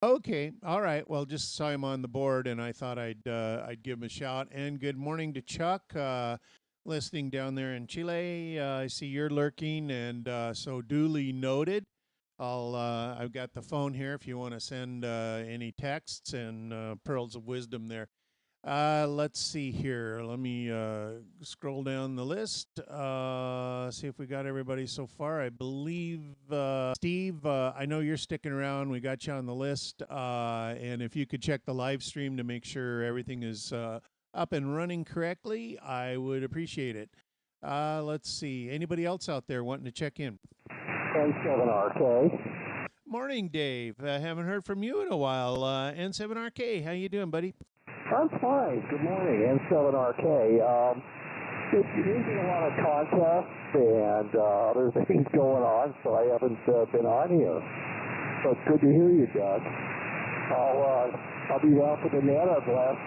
Okay, all right. Well, just saw him on the board, and I thought I'd give him a shout. And good morning to Chuck, listening down there in Chile. I see you're lurking, and so duly noted. I've got the phone here if you want to send any texts and pearls of wisdom there. Let's see here. Let me scroll down the list. See if we got everybody so far. I believe Steve. I know you're sticking around. We got you on the list. And if you could check the live stream to make sure everything is up and running correctly, I would appreciate it. Let's see. Anybody else out there wanting to check in? K7RK. Morning, Dave. Haven't heard from you in a while. N7RK, how you doing, buddy? I'm fine. Good morning, N7RK. Just using a lot of contests and other things going on, so I haven't been on here. But good to hear you, Doug. I'll be down for the net unless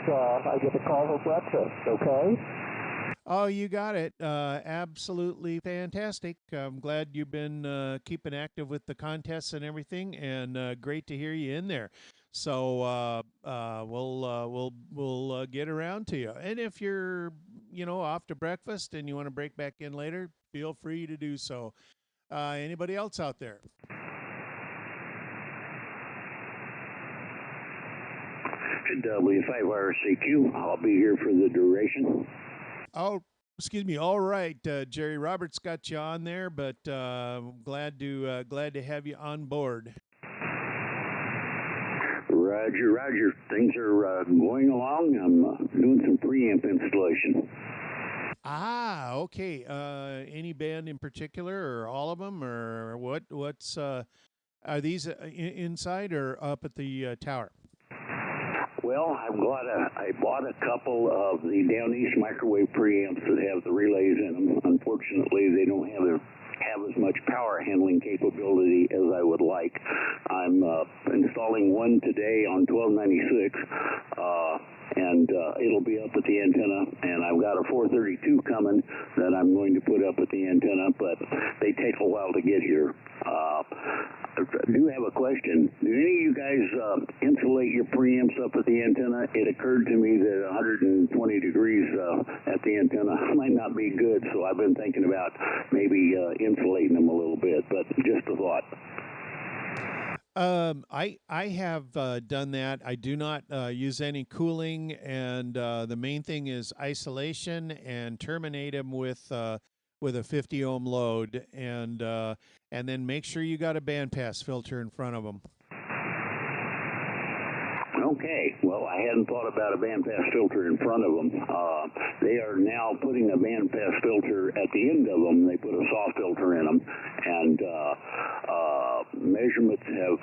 I get a call for breakfast. Okay? Oh, you got it. Absolutely fantastic. I'm glad you've been keeping active with the contests and everything, and great to hear you in there. So we'll get around to you. And if you're off to breakfast and you want to break back in later, feel free to do so. Anybody else out there? W5RCQ. I'll be here for the duration. Oh, excuse me. All right, Jerry Roberts got you on there, but glad to have you on board. Roger, Roger. Things are going along. I'm doing some preamp installation. Ah, okay. Any band in particular, or all of them, or what? What's are these inside or up at the tower? Well, I bought a couple of the Down East microwave preamps that have the relays in them. Unfortunately, they don't have as much power handling capability as I would like. I'm installing one today on 1296, and it'll be up at the antenna. And I've got a 432 coming that I'm going to put up at the antenna, but they take a while to get here. I do have a question. Do any of you guys insulate your preamps up at the antenna? It occurred to me that 120 degrees at the antenna might not be good, so I've been thinking about maybe insulating them a little bit, but just a thought. I have done that. I do not use any cooling, and the main thing is isolation and terminate them with a 50 ohm load, and then make sure you got a bandpass filter in front of them. Okay, well, I hadn't thought about a bandpass filter in front of them. They are now putting a bandpass filter at the end of them. They put a SAW filter in them, and measurements have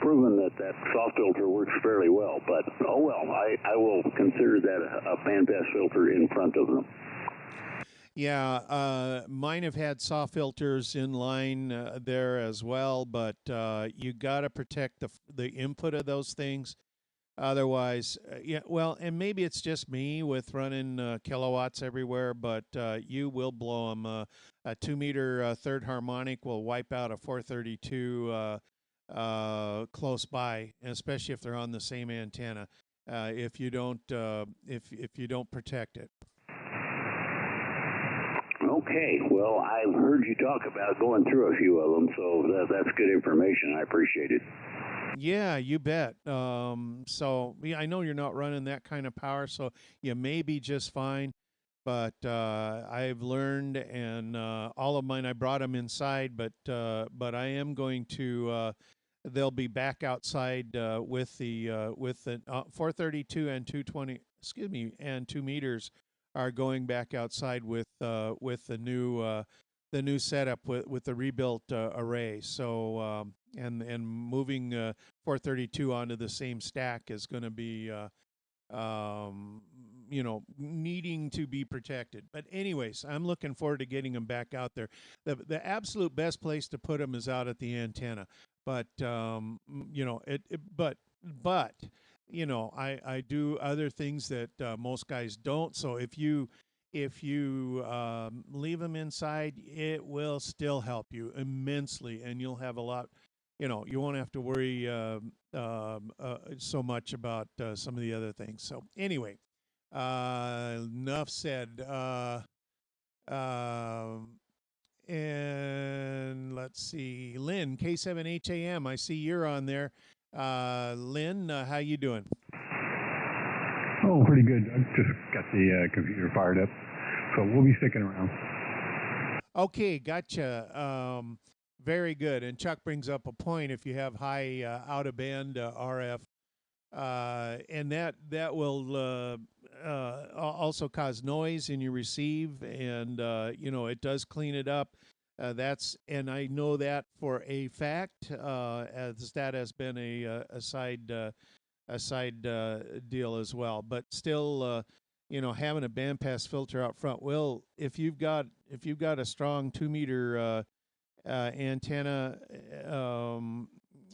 proven that SAW filter works fairly well. But, oh well, I will consider that a bandpass filter in front of them. Yeah, mine have had SAW filters in line there as well, but you got to protect the input of those things. Otherwise, yeah, well, and maybe it's just me with running kilowatts everywhere, but you will blow them. A 2 meter third harmonic will wipe out a 432 close by, especially if they're on the same antenna. If you don't protect it. Okay, well, I've heard you talk about going through a few of them, so that's good information. I appreciate it. Yeah, you bet. So yeah, I know you're not running that kind of power, so you may be just fine. But I've learned, and all of mine, I brought them inside, but I am going to. They'll be back outside with the 432 and 220. Excuse me, and 2 meters are going back outside with the new setup with the rebuilt array. So and moving 432 onto the same stack is going to be needing to be protected. But anyways, I'm looking forward to getting them back out there. The absolute best place to put them is out at the antenna. But but I do other things that most guys don't. So if you leave them inside, it will still help you immensely, and you'll have a lot. You won't have to worry so much about some of the other things. So anyway, enough said. Um, and let's see, Lynn, K7HAM. I see you're on there. Lynn, how you doing? Oh, pretty good. I just got the computer fired up, so we'll be sticking around. Okay, gotcha. Very good. And Chuck brings up a point. If you have high out of band RF, and that will also cause noise in your receive, and it does clean it up. And I know that for a fact, as that has been a side deal as well. But still, having a bandpass filter out front will, if you've got a strong 2 meter antenna,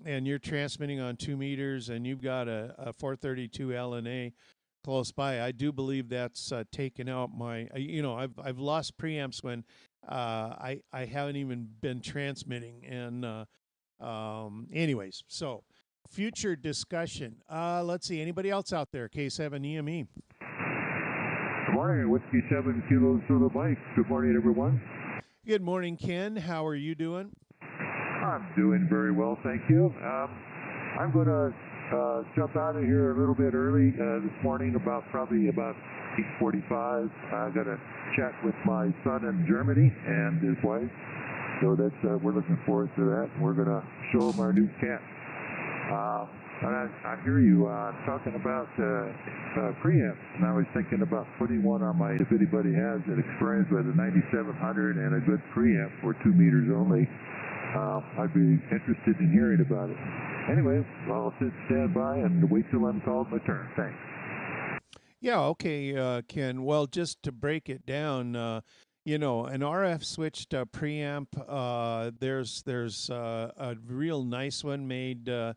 and you're transmitting on 2 meters, and you've got a 432 LNA close by, I do believe that's taken out my. I've lost preamps when I haven't even been transmitting, and anyways, so future discussion. Let's see, anybody else out there? K7EME. Good morning, Whiskey 7 Kilo Soda Mike. Good morning, everyone. Good morning, Ken. How are you doing? I'm doing very well, thank you. I'm going to jump out of here a little bit early this morning, probably about 8:45. I got to chat with my son in Germany and his wife, so that's we're looking forward to that. We're going to show them our new cat. I hear you talking about preamps, and I was thinking about putting one on my, if anybody has an experience with a 9700 and a good preamp for 2 meters only, I'd be interested in hearing about it. Anyway, I'll stand by and wait till I'm called my turn. Thanks. Yeah, okay, Ken. Well, just to break it down, an RF switched preamp. There's a real nice one made in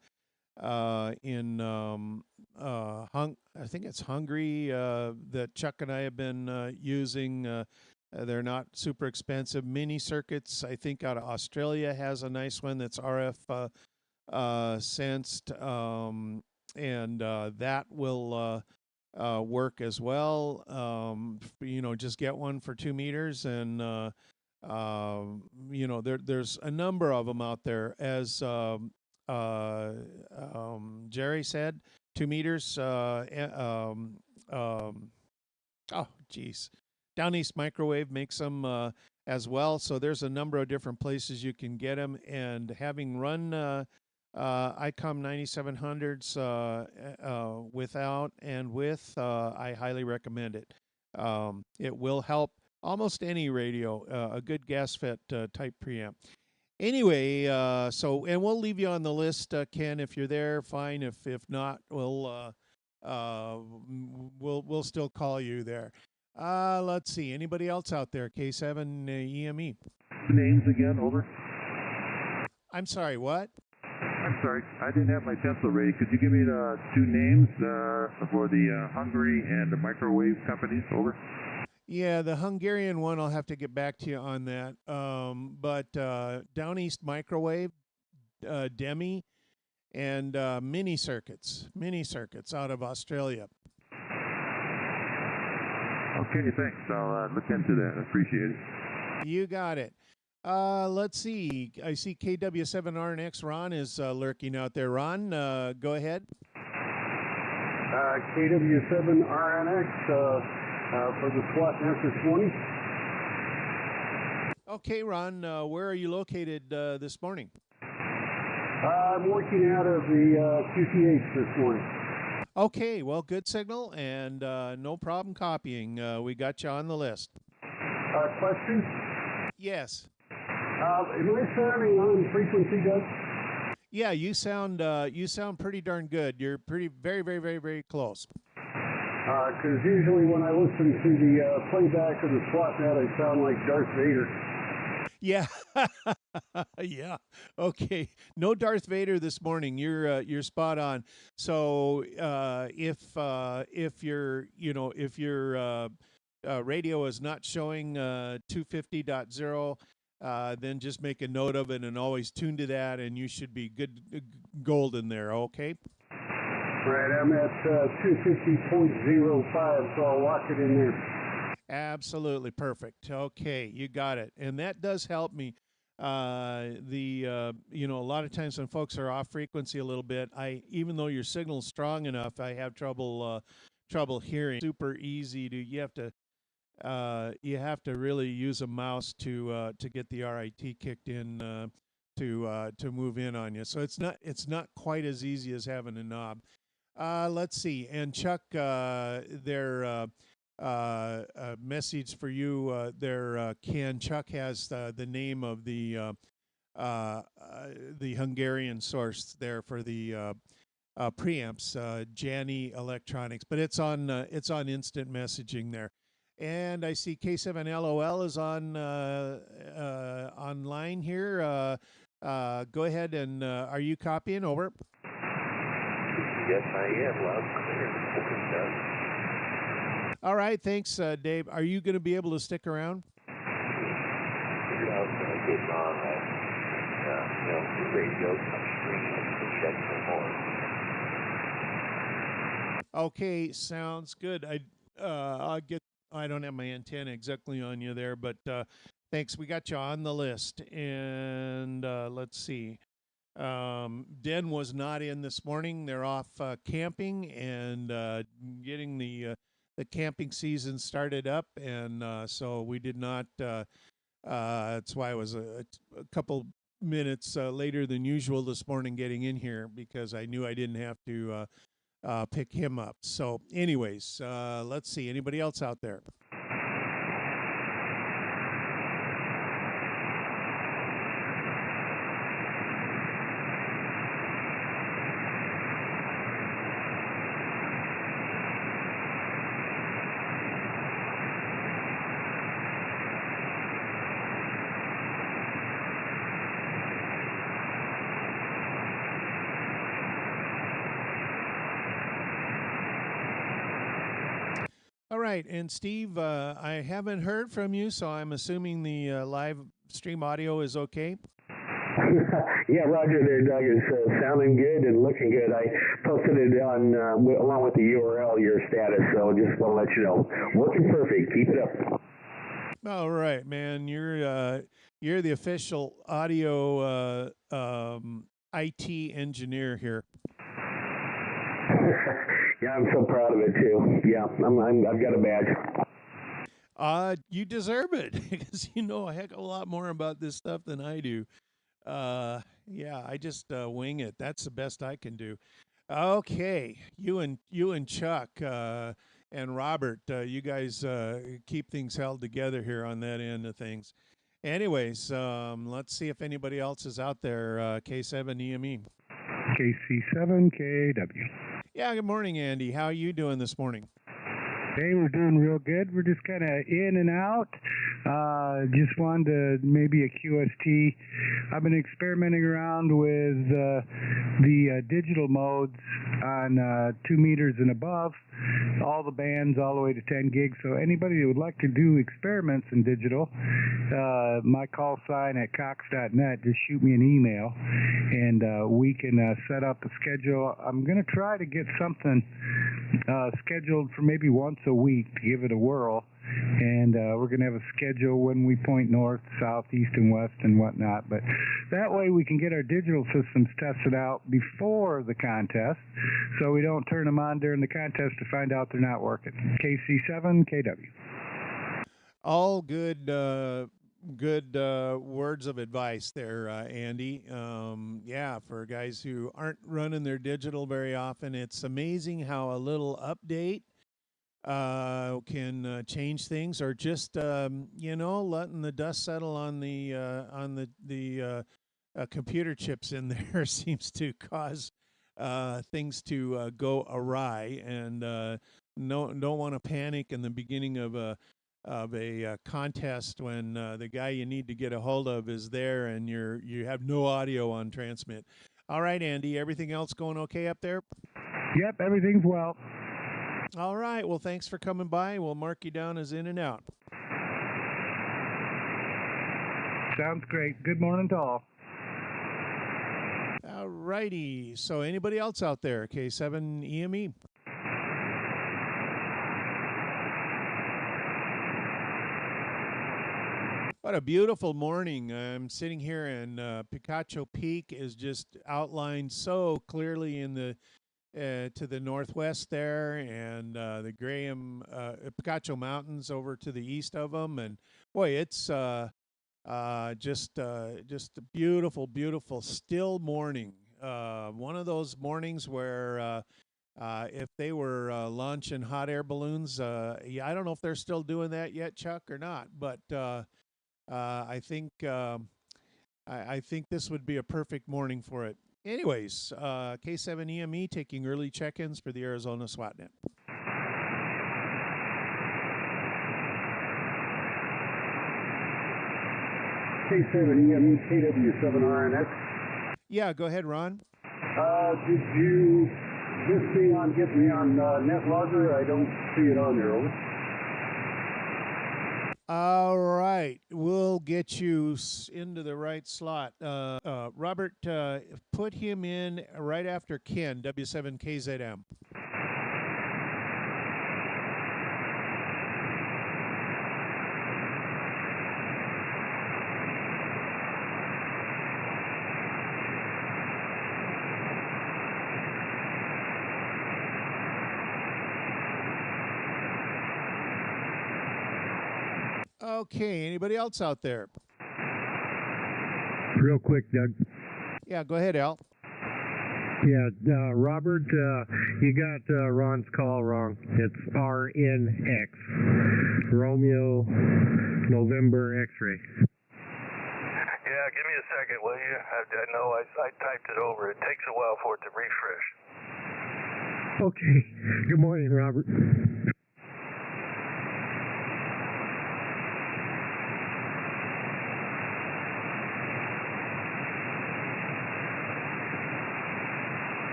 I think it's Hungary, that Chuck and I have been using. They're not super expensive. Mini Circuits, I think, out of Australia has a nice one that's RF sensed, and that will work as well. Just get one for 2 meters, and there's a number of them out there. As Jerry said, 2 meters. Oh, geez. Down East Microwave makes them as well. So there's a number of different places you can get them. And having run ICOM 9700s without and with, I highly recommend it. It will help almost any radio, a good gas FET type preamp. Anyway, and we'll leave you on the list, Ken. If you're there, fine. If not, we'll still call you there. Let's see. Anybody else out there? K7EME. Names again, over. I'm sorry, what? I'm sorry, I didn't have my pencil ready. Could you give me the 2 names for the Hungary and the microwave companies, over? Yeah, the Hungarian one, I'll have to get back to you on that. But Down East Microwave, Demi, and Mini Circuits out of Australia. Okay, thanks. I'll look into that. I appreciate it. You got it. Let's see. I see KW7RNX Ron is lurking out there. Ron, go ahead. KW7RNX for the SWOT answer 20. Okay, Ron, where are you located this morning? I'm working out of the QTH this morning. Okay, well, good signal, and no problem copying. We got you on the list. Question? Yes. Am I sounding on frequency, Doug? Yeah, you sound pretty darn good. You're very, very, very, very close. Because usually when I listen to the playback of the SWOT net, I sound like Darth Vader. Yeah, yeah. Okay, no Darth Vader this morning. You're spot on. So if your radio is not showing 250.0, then just make a note of it and always tune to that, and you should be good, golden there. Okay. Right, I'm at 250.05, so I'll lock it in there. Absolutely perfect. Okay, you got it, and that does help me. A lot of times when folks are off frequency a little bit, even though your signal's strong enough, I have trouble hearing. Super easy to you have to really use a mouse to get the RIT kicked in to move in on you. So it's not quite as easy as having a knob. Let's see. And Chuck, their message for you there, Ken. Chuck has the name of the Hungarian source there for the preamps, Jani Electronics, but it's on instant messaging there. And I see K7LOL is on online here. Go ahead and are you copying? Over. Yes, I am. Loud and clear. All right, thanks, Dave. Are you going to be able to stick around? Figured out getting on that, radio screen and check for more. Okay, sounds good. I don't have my antenna exactly on you there, but thanks. We got you on the list, and let's see. Den was not in this morning. They're off camping and getting the camping season started up, and so we did not. That's why I was a couple minutes later than usual this morning getting in here, because I knew I didn't have to pick him up. So, anyways, let's see. Anybody else out there? All right, and Steve, I haven't heard from you, so I'm assuming the live stream audio is okay. Yeah, Roger there, Doug. Is sounding good and looking good. I posted it on along with the URL, your status, so just want to let you know. Working perfect. Keep it up. All right, man. You're the official audio IT engineer here. Yeah, I'm so proud of it too. Yeah, I've got a badge. You deserve it, because you know a heck of a lot more about this stuff than I do. Yeah, I just wing it. That's the best I can do. Okay, you and Chuck and Robert, you guys keep things held together here on that end of things. Anyways, let's see if anybody else is out there. K7EME. KC7KW. Yeah, good morning, Andy. How are you doing this morning? Hey, we're doing real good. We're just kind of in and out. Just wanted to maybe a QST. I've been experimenting around with the digital modes on 2 meters and above, all the bands all the way to 10 gigs. So anybody that would like to do experiments in digital, my call sign at cox.net, just shoot me an email, and we can set up a schedule. I'm going to try to get something scheduled for maybe once a week to give it a whirl, and we're going to have a schedule when we point north, south, east, and west and whatnot, but that way we can get our digital systems tested out before the contest, so we don't turn them on during the contest to find out they're not working. KC7KW. All good words of advice there, Andy. Yeah, for guys who aren't running their digital very often, it's amazing how a little update can change things, or just letting the dust settle on the computer chips in there seems to cause things to go awry, and don't want to panic in the beginning of a contest when the guy you need to get a hold of is there and you have no audio on transmit. All right, Andy, everything else going okay up there? Yep, everything's well. All right, well, thanks for coming by. We'll mark you down as in and out. Sounds great. Good morning to all. All righty. So anybody else out there? K7EME. What a beautiful morning. I'm sitting here and Picacho Peak is just outlined so clearly in the to the northwest there, and the Graham Picacho Mountains over to the east of them. And boy, it's just a beautiful, beautiful, still morning. One of those mornings where if they were launching hot air balloons, yeah, I don't know if they're still doing that yet, Chuck, or not, but I think I think this would be a perfect morning for it. Anyways, K7EME taking early check-ins for the Arizona SWOTnet. K7EME, KW7RNX. Yeah, go ahead, Ron. Did you miss me on getting me on NetLogger? I don't see it on there. Over. All right, we'll get you into the right slot. Robert, put him in right after Ken, W7KZM. Okay, anybody else out there? Real quick, Doug. Yeah, go ahead, Al. Yeah, Robert, you got Ron's call wrong. It's RNX. Romeo, November, X-ray. Yeah, give me a second, will you? I know I typed it over. It takes a while for it to refresh. Okay. Good morning, Robert.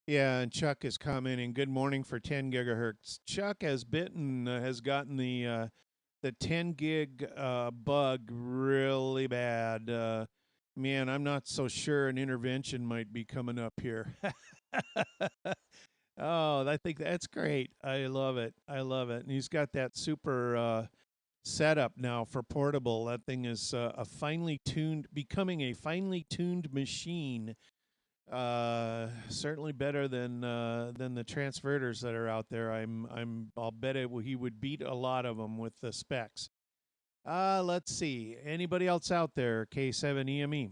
Yeah, and Chuck is commenting. Good morning for 10 gigahertz. Chuck has gotten the 10 gig bug really bad. Man, I'm not so sure an intervention might be coming up here. Oh, I think that's great. I love it. I love it. And he's got that super setup now for portable. That thing is becoming a finely tuned machine. Certainly better than the transverters that are out there. I'll bet he would beat a lot of them with the specs. Let's see. Anybody else out there? K7EME.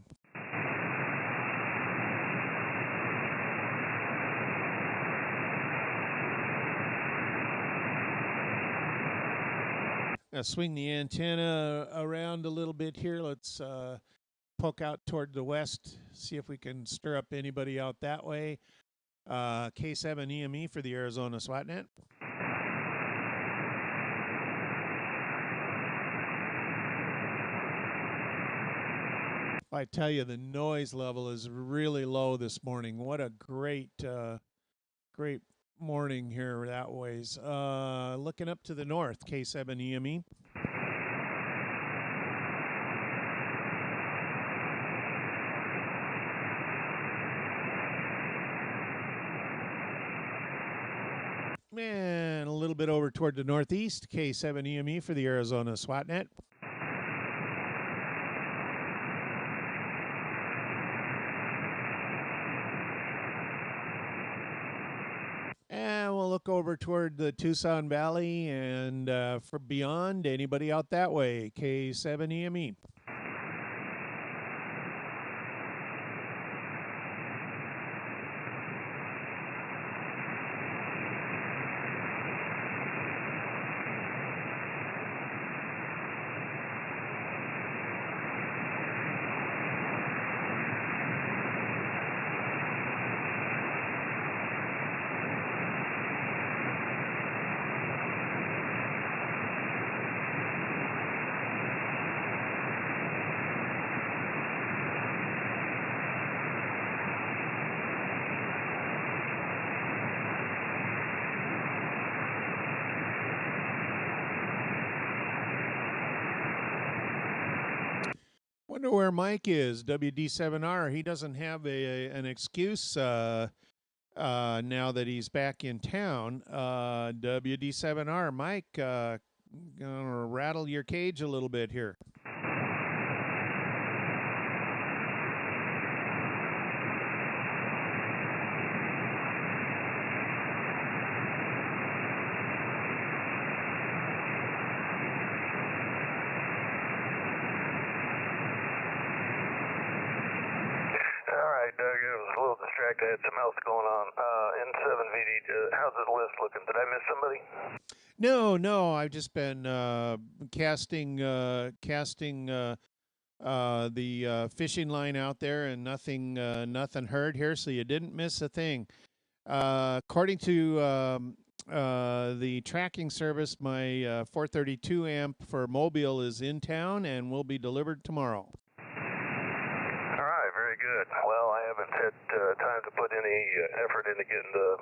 Now swing the antenna around a little bit here. Let's poke out toward the west, see if we can stir up anybody out that way. K7EME for the Arizona SWOTnet. I tell you, the noise level is really low this morning. What a great morning here that ways. Looking up to the north, K7EME. And a little bit over toward the northeast, K7EME for the Arizona SWOTnet. And we'll look over toward the Tucson Valley and for beyond, anybody out that way, K7EME. Wonder where Mike is. WD7R. He doesn't have an excuse now that he's back in town. WD7R. Mike, gonna rattle your cage a little bit here. Doug, I was a little distracted. I had something else going on. N7VD, how's the list looking? Did I miss somebody? No. I've just been casting the fishing line out there, and nothing heard here, so you didn't miss a thing. According to the tracking service, my 432 amp for Mobile is in town and will be delivered tomorrow. All right, very good. Well, I haven't had time to put any effort into getting the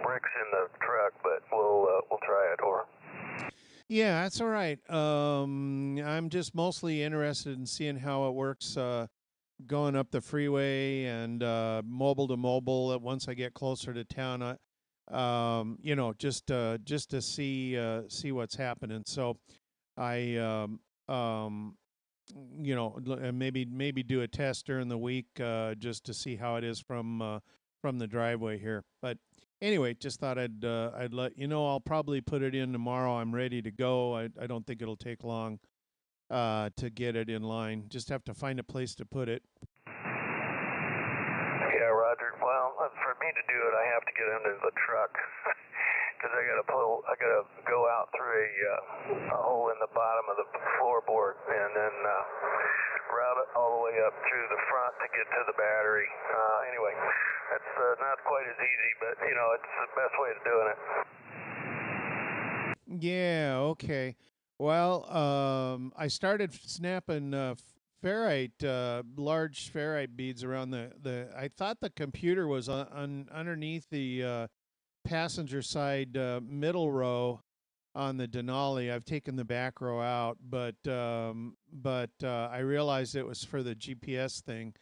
bricks in the truck, but we'll try it. Or yeah, that's all right. I'm just mostly interested in seeing how it works going up the freeway and mobile to mobile. Once I get closer to town, just to see what's happening. So I maybe do a test during the week just to see how it is from the driveway here. But anyway, just thought I'd let you know. I'll probably put it in tomorrow. I'm ready to go. I don't think it'll take long to get it in line. Just have to find a place to put it. Yeah, Roger. Well, for me to do it, I have to get into the truck because I gotta go out through a hole in the bottom of the floorboard and then route it all the way up through the front to get to the battery. Anyway, that's not quite as easy, but it's the best way of doing it. Yeah. Okay. Well, I started snapping large ferrite beads around the. I thought the computer was underneath the passenger side middle row on the Denali. I've taken the back row out, but I realized it was for the GPS thing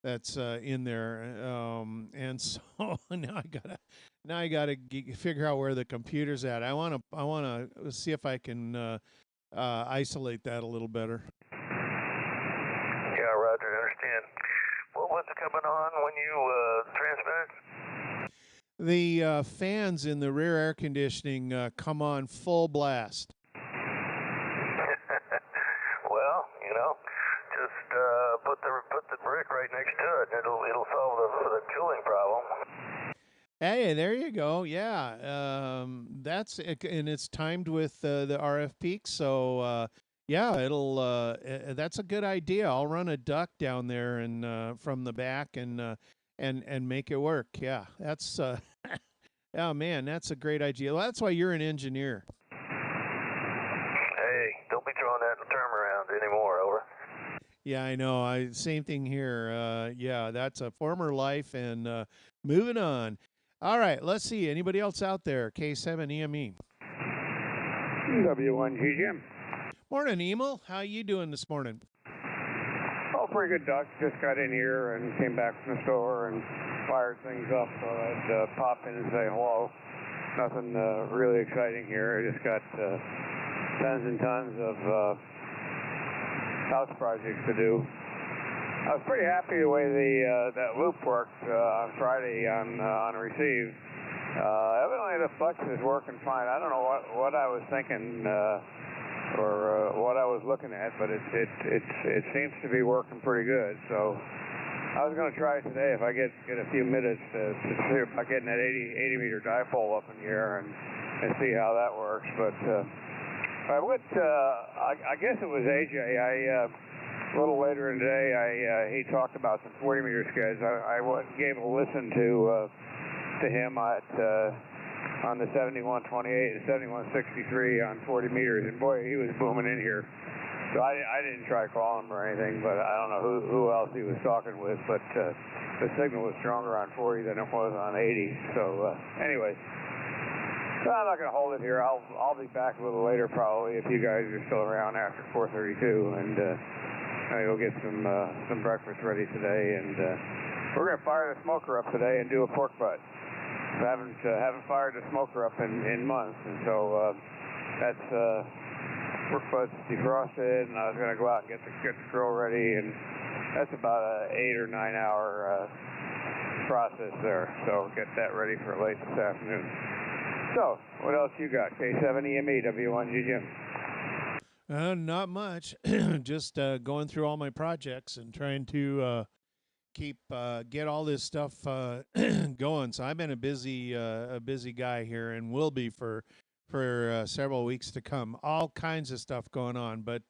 that's in there, and so now I gotta figure out where the computer's at. I wanna see if I can isolate that a little better. Yeah, Roger, I understand. Well, what's coming on when you transmitted? The fans in the rear air conditioning come on full blast. Well, just put the brick right next to it. It'll solve the cooling problem. Hey, there you go. Yeah, that's and it's timed with the RF peaks, so yeah, it'll. That's a good idea. I'll run a duct down there and from the back and make it work. Yeah, that's. Oh man, that's a great idea. Well, that's why you're an engineer. Hey, don't be throwing that term around anymore. Over. Yeah, I know. Same thing here. Yeah, that's a former life and moving on. All right, let's see. Anybody else out there? K7EME. W1GGM. Morning, Emil. How you doing this morning? Oh, pretty good, Doc. Just got in here and came back from the store and fired things up. So I'd pop in and say hello. Nothing really exciting here. I just got tons and tons of house projects to do. I was pretty happy the way that loop worked on Friday on receive. Evidently the flux is working fine. I don't know what I was thinking or what I was looking at, but it seems to be working pretty good. So I was going to try it today if I get a few minutes to see about getting that 80 meter dipole up in the air and see how that works. But I guess it was AJ. A little later in the day, he talked about some 40 meter skids. I gave a listen to him on the 7128 and 7163 on 40 meters, and boy, he was booming in here. So I didn't try calling him or anything, but I don't know who else he was talking with, but the signal was stronger on 40 than it was on 80. So anyway, So I'm not going to hold it here. I'll be back a little later probably if you guys are still around after 4:32, and I go get some breakfast ready today, and we're going to fire the smoker up today and do a pork butt. I haven't fired the smoker up in months, and so that's pork butt's defrosted, and I was going to go out and get the grill ready, and that's about an 8 or 9 hour process there. So get that ready for late this afternoon. So, what else you got? K7EME, W1GGM. Not much. Just going through all my projects and trying to get all this stuff going. So I've been a busy guy here, and will be for several weeks to come. All kinds of stuff going on, but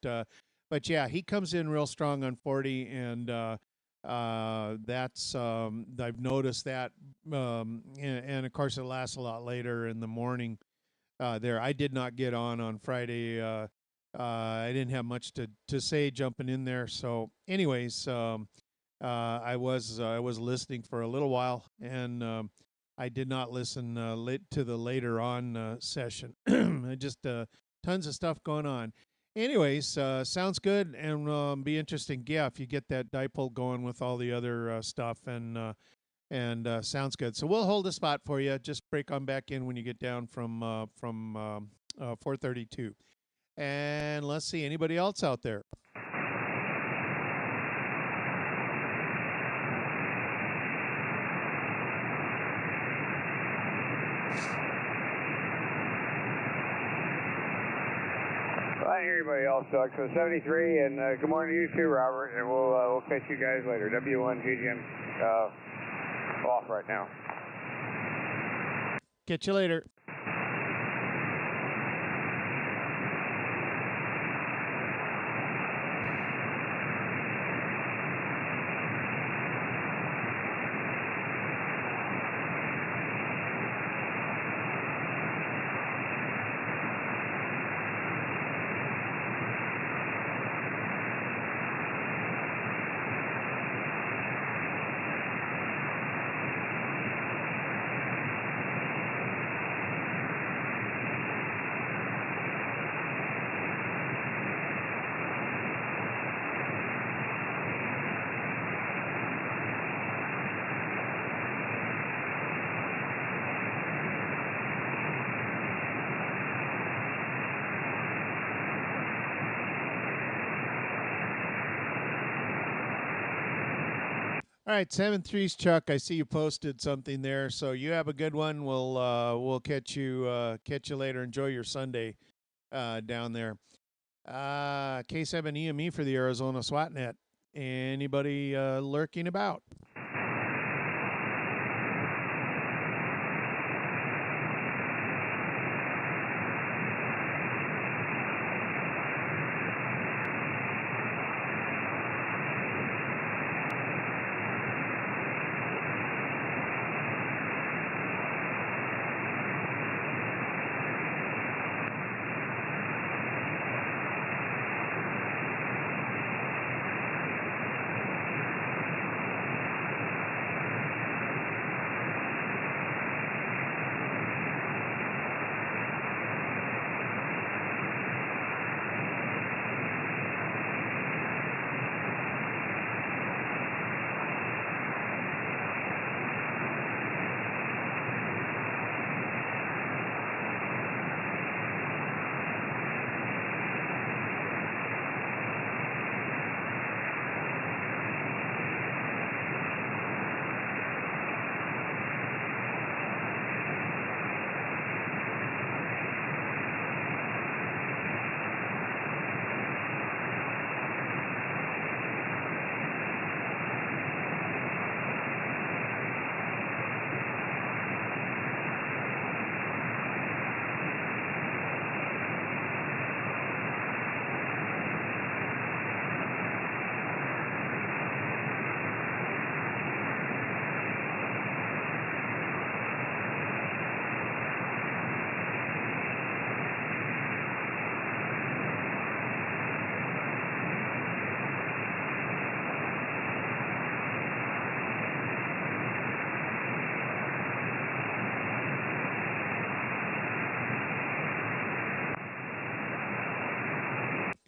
yeah, he comes in real strong on 40, and that's I've noticed that, and of course it lasts a lot later in the morning. There, I did not get on Friday. I didn't have much to say jumping in there. So, anyways, I was listening for a little while, and I did not listen to the later on session. Just tons of stuff going on. Anyways, sounds good, and be interesting. Yeah, if you get that dipole going with all the other stuff, and sounds good. So we'll hold a spot for you. Just break on back in when you get down from 4:32. And let's see, anybody else out there? I didn't hear anybody else, Doug. So 73, and good morning to you too, Robert. And we'll catch you guys later. W1GGM off right now. Catch you later. All right, 7-3's Chuck. I see you posted something there, so you have a good one. We'll catch you later. Enjoy your Sunday down there. K7EME for the Arizona SWOT Net. Anybody lurking about?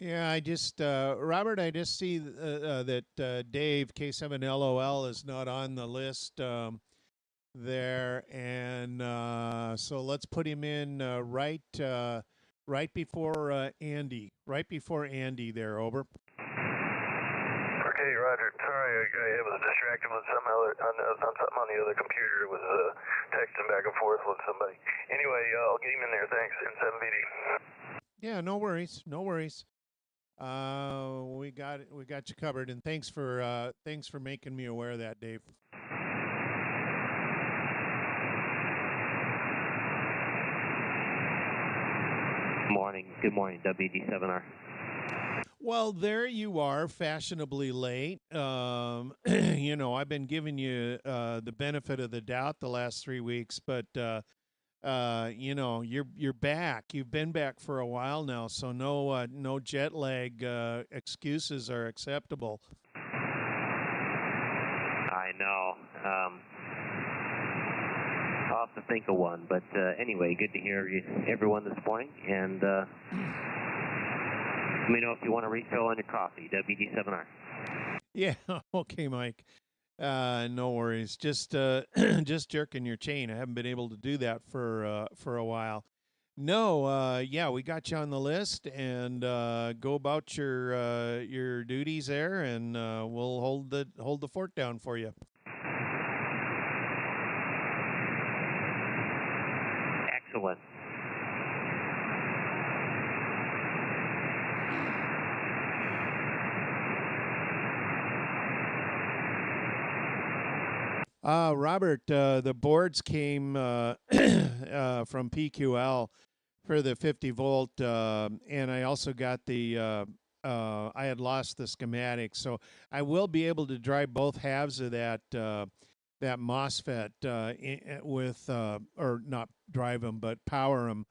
Yeah, I just Robert, I just see that Dave K7LOL is not on the list there, and so let's put him in right before Andy, right before Andy there. Over. Okay, Roger. Sorry, I was distracted with some other on something on the other computer. Was texting back and forth with somebody. Anyway, I'll get him in there. Thanks. In 7BD. Yeah, no worries, no worries. We got you covered, and thanks for making me aware of that, Dave. Good morning, WD7R. Well, there you are, fashionably late. You know, I've been giving you the benefit of the doubt the last 3 weeks, but you know, you're back. You've been back for a while now, so no jet lag excuses are acceptable. I know. I'll have to think of one, but anyway, good to hear everyone this morning, and let me know if you want to refill on your coffee, WD7R. Yeah, okay, Mike. No worries. Just just jerking your chain. I haven't been able to do that for a while. No, yeah, we got you on the list, and go about your duties there, and we'll hold the fort down for you. Excellent. Robert, the boards came from PQL for the 50 volt, and I also got I had lost the schematic, so I will be able to drive both halves of that MOSFET with, or not drive them, but power them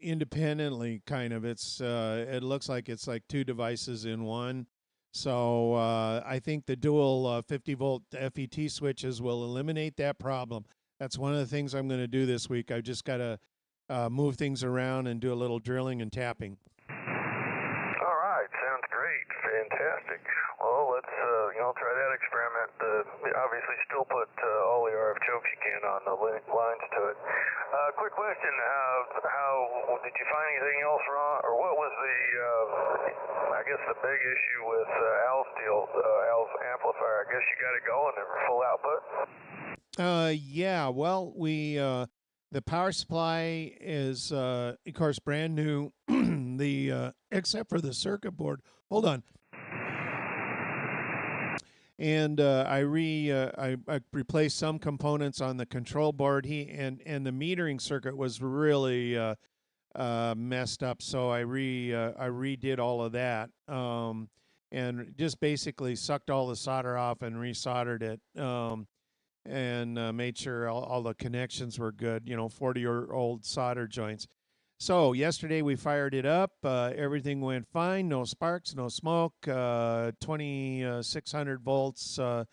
independently. Kind of, it looks like it's like two devices in one. So I think the dual 50 volt FET switches will eliminate that problem. That's one of the things I'm going to do this week. I've just got to move things around and do a little drilling and tapping. All right, sounds great, fantastic. Well, let's try that experiment. Obviously, still put all the RF chokes you can on the lines to it. Quick question: how did you find anything else wrong, or what was I guess the big issue with Al's amplifier? I guess you got it going at full output. Yeah. Well, the power supply is, of course, brand new. Except for the circuit board. Hold on. And I replaced some components on the control board. And the metering circuit was really messed up, so I redid all of that, and just basically sucked all the solder off and resoldered it, and made sure all the connections were good. 40-year-old solder joints. So yesterday we fired it up. Everything went fine. No sparks, no smoke. 2600 volts on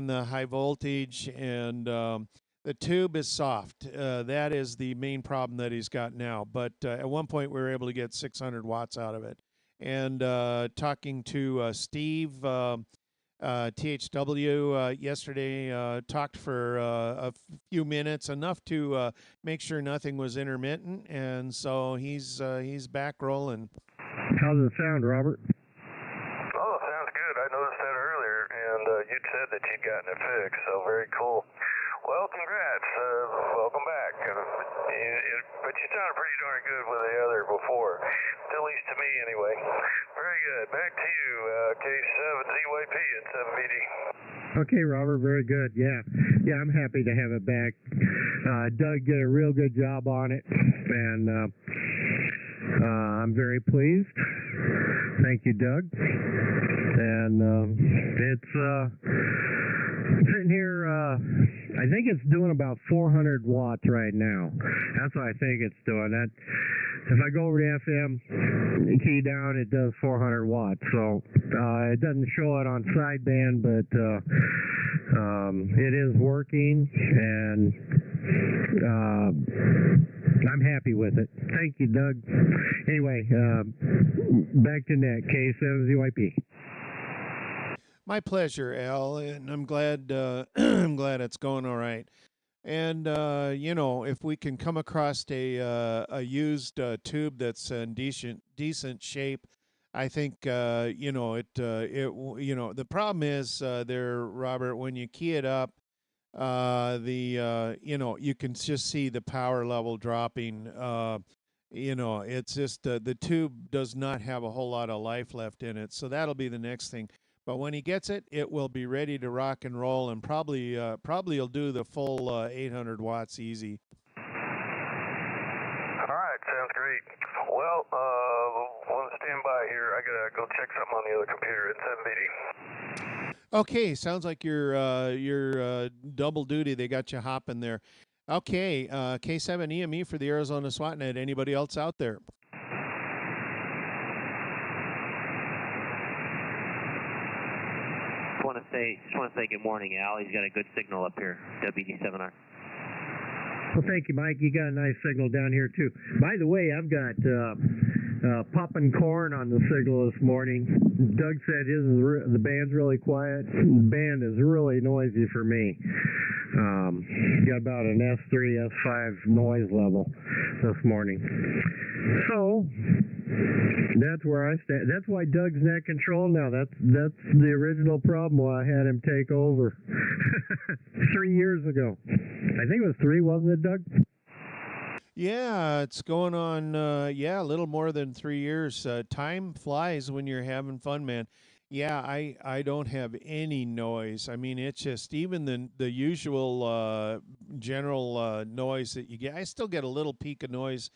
the high voltage, and the tube is soft. That is the main problem that he's got now. But at one point we were able to get 600 watts out of it. And talking to Steve THW yesterday, talked for a few minutes, enough to make sure nothing was intermittent, and so he's back rolling. How does it sound, Robert? Oh, sounds good. I noticed that earlier, and you'd said that you'd gotten it fixed, so very cool. Well, congrats. Welcome back. But you sounded pretty darn good with the other before, at least to me anyway. Very good. Back to you, K7EME at 7BD. Okay, Robert, very good. Yeah, I'm happy to have it back. Doug did a real good job on it, and I'm very pleased. Thank you, Doug. And it's sitting here, I think it's doing about 400 watts right now. That's what I think it's doing. That if I go over to FM, key down, it does 400 watts. So it doesn't show it on sideband, but it is working, and I'm happy with it. Thank you, Doug. Anyway, back to net, K7EME. My pleasure, Al, and I'm glad I'm glad it's going all right. And if we can come across a used tube that's in decent shape, I think the problem is there, Robert, when you key it up, you can just see the power level dropping. It's just the tube does not have a whole lot of life left in it, so that'll be the next thing. But when he gets it, it will be ready to rock and roll, and probably he'll do the full 800 watts easy. All right, sounds great. Well, we'll stand by here. I gotta go check something on the other computer at 780. Okay, sounds like you're double duty. They got you hopping there. Okay, K7EME for the Arizona SWOT Net. Anybody else out there? Just want to say good morning, Al. He's got a good signal up here, WD7R. Well, thank you, Mike. You got a nice signal down here, too. By the way, I've got popping corn on the signal this morning. Doug said the band's really quiet. The band is really noisy for me. Got about an S3, S5 noise level this morning. So that's where I stand. That's why Doug's net control now. That's the original problem why I had him take over 3 years ago. I think it was 3, wasn't it, Doug? Yeah, it's going on, a little more than 3 years. Time flies when you're having fun, man. Yeah, I don't have any noise. I mean, it's just even the usual general noise that you get. I still get a little peak of noise,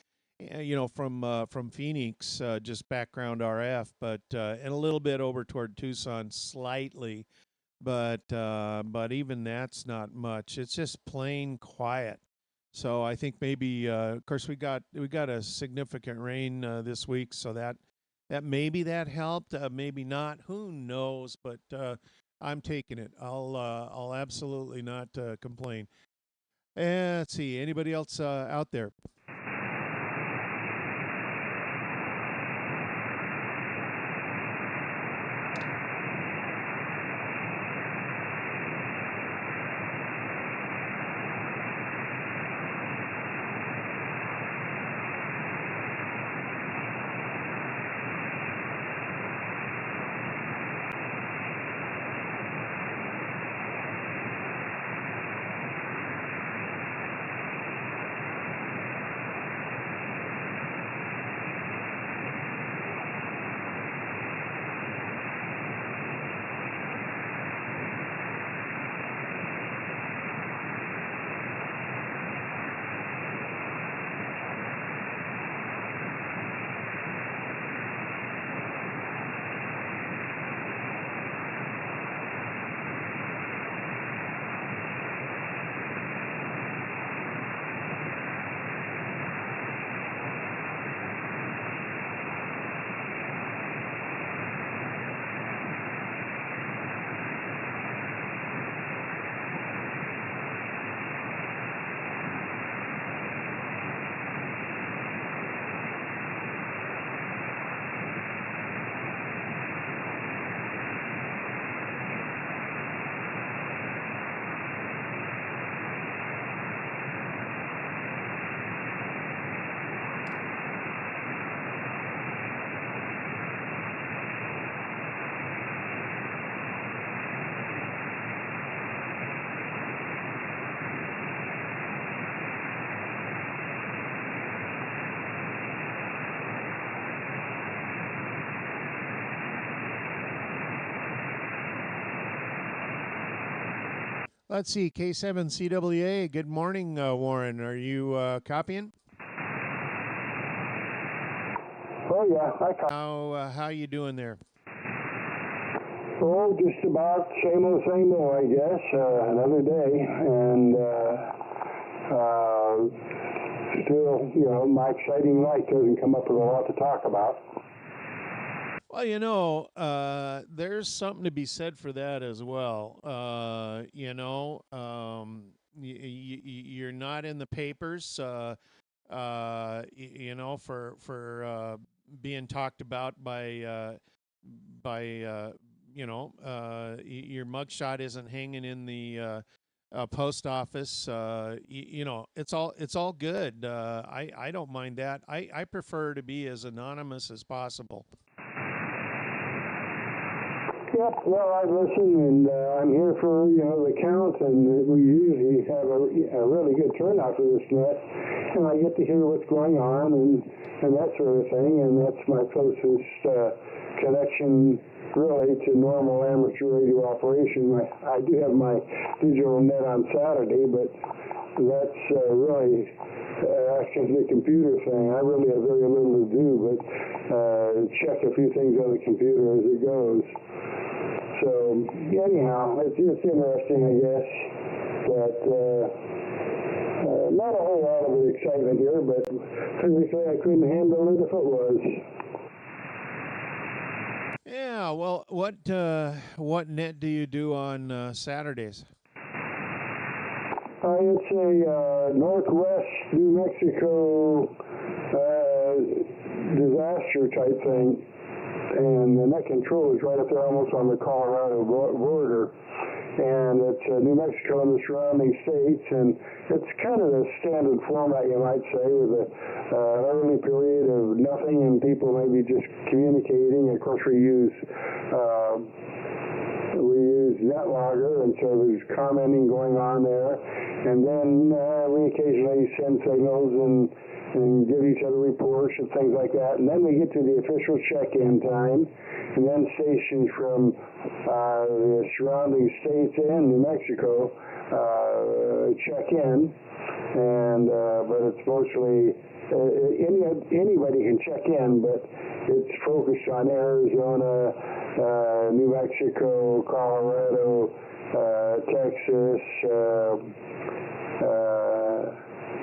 from Phoenix, just background RF, but and a little bit over toward Tucson slightly, but even that's not much. It's just plain quiet. So I think maybe, of course, we got a significant rain this week, so that maybe that helped, maybe not. Who knows? But I'm taking it. I'll absolutely not complain. And let's see, anybody else out there? Let's see, K7CWA. Good morning, Warren. Are you copying? Oh, yeah, I copy. How you doing there? Oh, just about same old, I guess. Another day, and still, my exciting life doesn't come up with a lot to talk about. Well, there's something to be said for that as well. You're not in the papers. you know, for being talked about by you know, your mugshot isn't hanging in the post office. You know, it's all good. I don't mind that. I prefer to be as anonymous as possible. Yep, well, I listen, and I'm here for, the count, and we usually have a really good turnout for this net, and I get to hear what's going on and that sort of thing, and that's my closest connection, really, to normal amateur radio operation. I do have my digital net on Saturday, but that's really actually the computer thing. I really have very little to do, but check a few things on the computer as it goes. So anyhow, it's interesting, I guess, that not a whole lot of excitement here, but physically I couldn't handle it if it was. Yeah, well, what net do you do on Saturdays? It's a Northwest New Mexico disaster type thing. And the net control is right up there almost on the Colorado border. And it's New Mexico and the surrounding states, and it's kind of the standard format, you might say, with an early period of nothing and people maybe just communicating. Of course, we use NetLogger, and so there's commenting going on there. And then we occasionally send signals and give each other reports and things like that. And then we get to the official check-in time, and then stations from the surrounding states and New Mexico check in. And but it's mostly anybody can check in, but it's focused on Arizona, New Mexico, Colorado, Texas.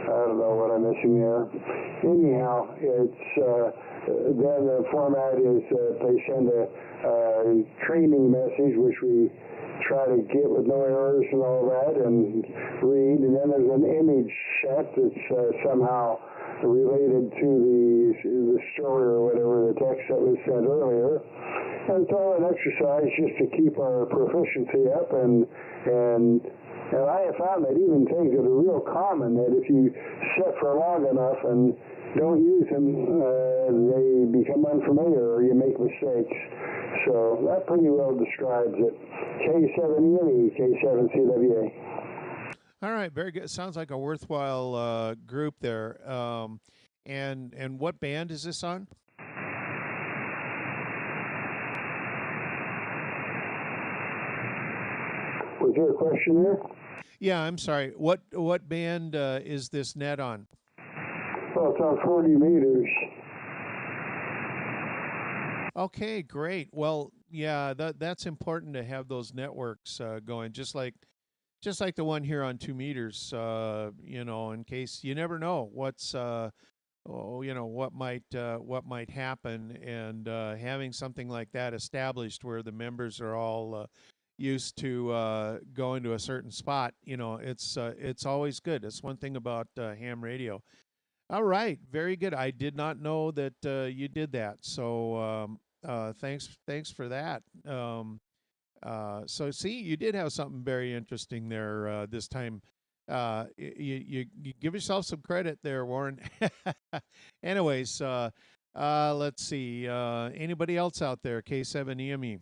I don't know what I'm missing there. Anyhow, it's then the format is they send a training message, which we try to get with no errors and all that, and read. And then there's an image set that's somehow related to the story or whatever, the text that was sent earlier. And it's all an exercise just to keep our proficiency up, and I have found that even things that are real common, that if you set for long enough and don't use them, they become unfamiliar or you make mistakes. So that pretty well describes it. K7EME, K7CWA. All right, very good. Sounds like a worthwhile group there. And what band is this on? Was there a question there? Yeah, I'm sorry. What band is this net on? Well, it's on 40 meters. Okay, great. Well, yeah, that's important to have those networks going, just like the one here on 2 meters. You know, in case you never know what's what might happen, and having something like that established where the members are all used to going to a certain spot, you know, it's always good. It's one thing about ham radio. All right, very good. I did not know that you did that, so thanks for that. So see, you did have something very interesting there this time. You give yourself some credit there, Warren. Anyways, let's see. Anybody else out there? K7EME.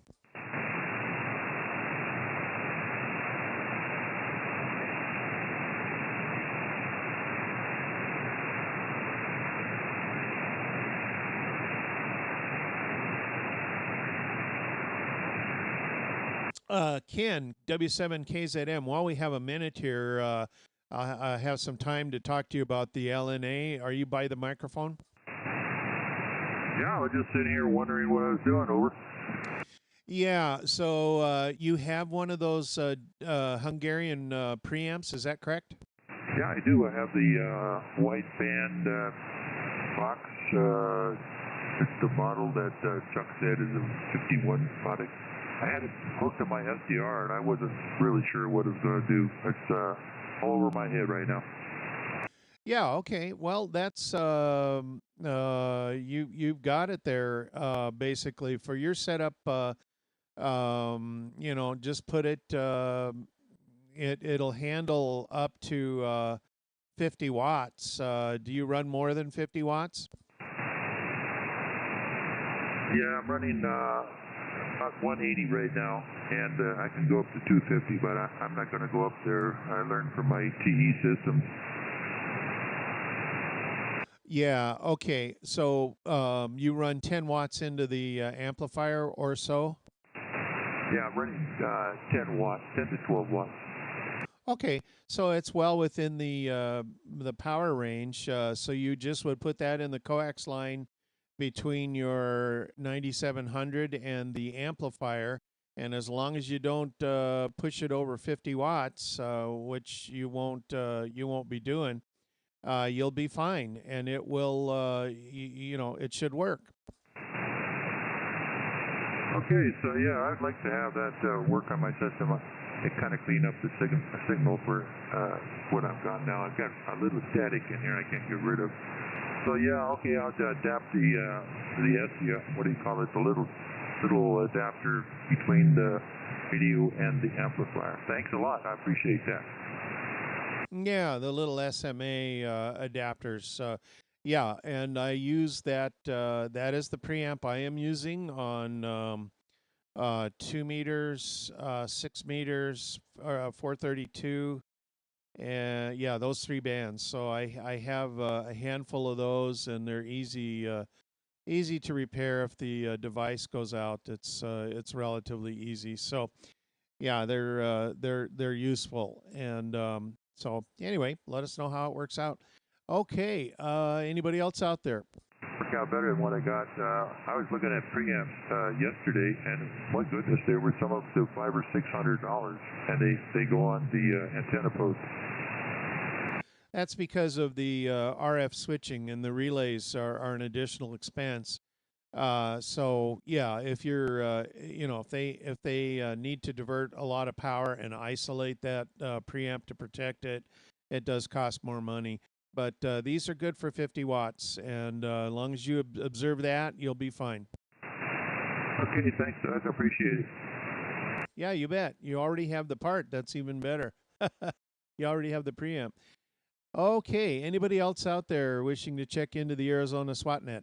Ken, W7KZM, while we have a minute here, I have some time to talk to you about the LNA. Are you by the microphone? Yeah, I was just sitting here wondering what I was doing, over. Yeah, so you have one of those Hungarian preamps, is that correct? Yeah, I do. I have the white band box. It's the model that Chuck said is a 51 product. I had it hooked to my SDR, and I wasn't really sure what it was going to do. It's all over my head right now. Yeah, okay. Well, that's you've got it there basically for your setup you know, just put it it'll handle up to 50 watts. Do you run more than 50 watts? Yeah, I'm running about 180 right now, and I can go up to 250, but I'm not going to go up there. I learned from my TE systems. Yeah, okay. So you run 10 watts into the amplifier or so? Yeah, I'm running 10 watts, 10 to 12 watts. Okay, so it's well within the power range. So you just would put that in the coax line between your 9700 and the amplifier, and as long as you don't push it over 50 watts, which you won't be doing, you'll be fine, and it will you know it should work. Okay, so yeah, I'd like to have that work on my system and kind of clean up the signal for what I've got now. I've got a little static in here I can't get rid of. So yeah, okay, I'll adapt the what do you call it, the little adapter between the radio and the amplifier. Thanks a lot, I appreciate that. Yeah, the little SMA adapters. Yeah, and I use that. That is the preamp I am using on 2 meters, 6 meters, 432, and yeah, those three bands. So I have a handful of those, and they're easy to repair if the device goes out. It's relatively easy. So yeah, they're useful, and so anyway, let us know how it works out. Okay, anybody else out there? Work out better than what I got. I was looking at preamps yesterday, and my goodness, they were some up to $500 or $600, and they go on the antenna post. That's because of the RF switching, and the relays are an additional expense. So yeah, if you're you know if they need to divert a lot of power and isolate that preamp to protect it, it does cost more money. But these are good for 50 watts, and as long as you observe that, you'll be fine. Okay, thanks, I appreciate it. Yeah, you bet. You already have the part. That's even better. You already have the preamp. Okay, anybody else out there wishing to check into the Arizona SWOTnet?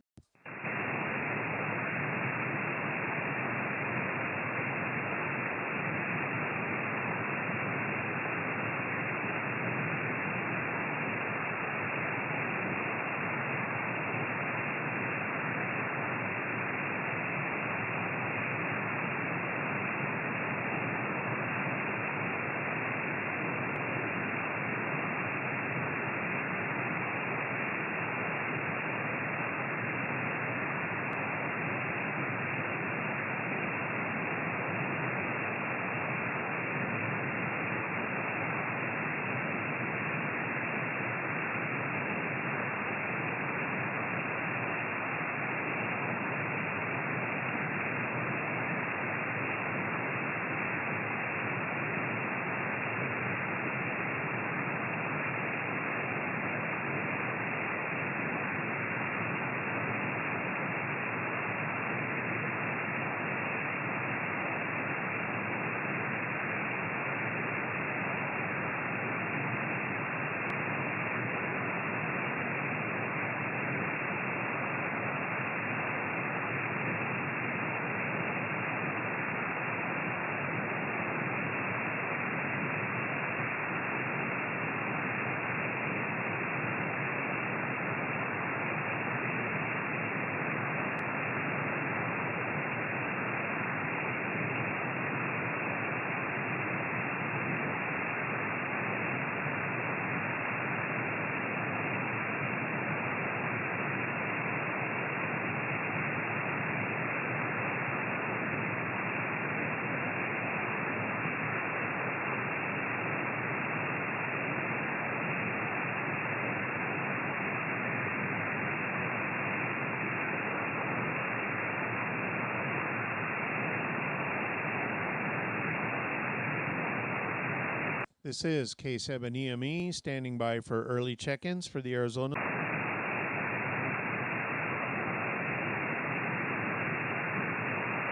This is K7EME standing by for early check-ins for the Arizona.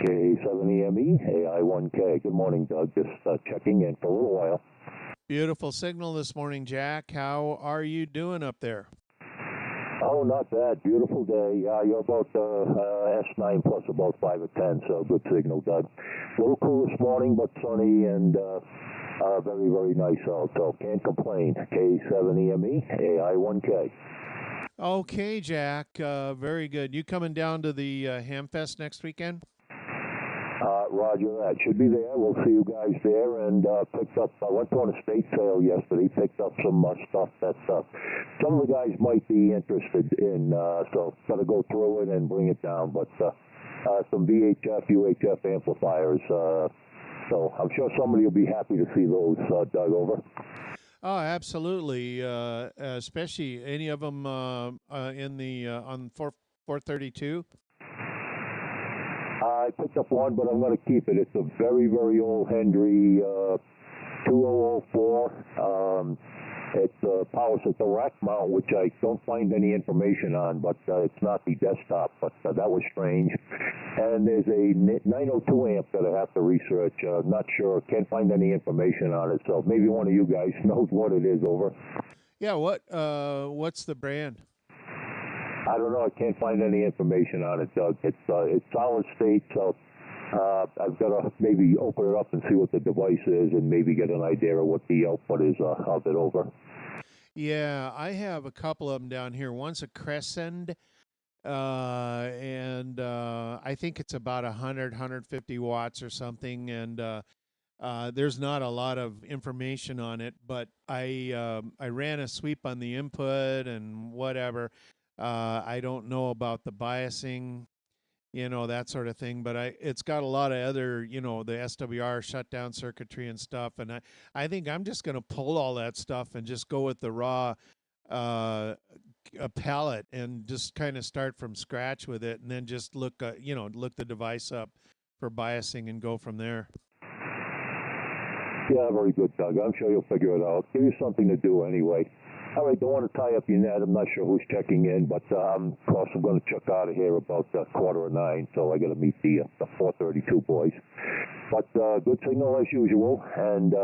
K7EME, AI1K. Good morning, Doug. Just checking in for a little while. Beautiful signal this morning, Jack. How are you doing up there? Oh, not bad. Beautiful day. You're about S9 plus about 5 or 10, so good signal, Doug. A little cool this morning, but sunny and very, very nice out, so can't complain. K7EME, AI1K. Okay, Jack. Very good. You coming down to the Hamfest next weekend? Roger that. Should be there. We'll see you guys there. And picked up, I went to an estate sale yesterday, picked up some stuff that some of the guys might be interested in. So got to go through it and bring it down. But some VHF, UHF amplifiers. So I'm sure somebody will be happy to see those, Doug, over. Oh, absolutely. Especially any of them in the on 432. I picked up one, but I'm going to keep it. It's a very, very old Hendry 2004. It powers at the rack mount, which I don't find any information on, but it's not the desktop, but that was strange. And there's a 902 amp that I have to research. Not sure. Can't find any information on it, so maybe one of you guys knows what it is, over. Yeah, what's the brand? I don't know. I can't find any information on it, Doug. It's solid state, so I've got to maybe open it up and see what the device is and maybe get an idea of what the output is of it, over. Yeah, I have a couple of them down here. One's a Crescent, and I think it's about 150 watts or something, and there's not a lot of information on it, but I ran a sweep on the input and whatever. I don't know about the biasing, that sort of thing, but it's got a lot of other, the SWR shutdown circuitry and stuff, and I think I'm just going to pull all that stuff and just go with the raw a palette and just kind of start from scratch with it, and then just look the device up for biasing and go from there. Yeah, very good, Doug. I'm sure you'll figure it out. Give you something to do anyway. All right, don't want to tie up your net. I'm not sure who's checking in, but of course I'm going to check out of here about 8:45, so I got to meet the 432 boys. But good signal as usual, and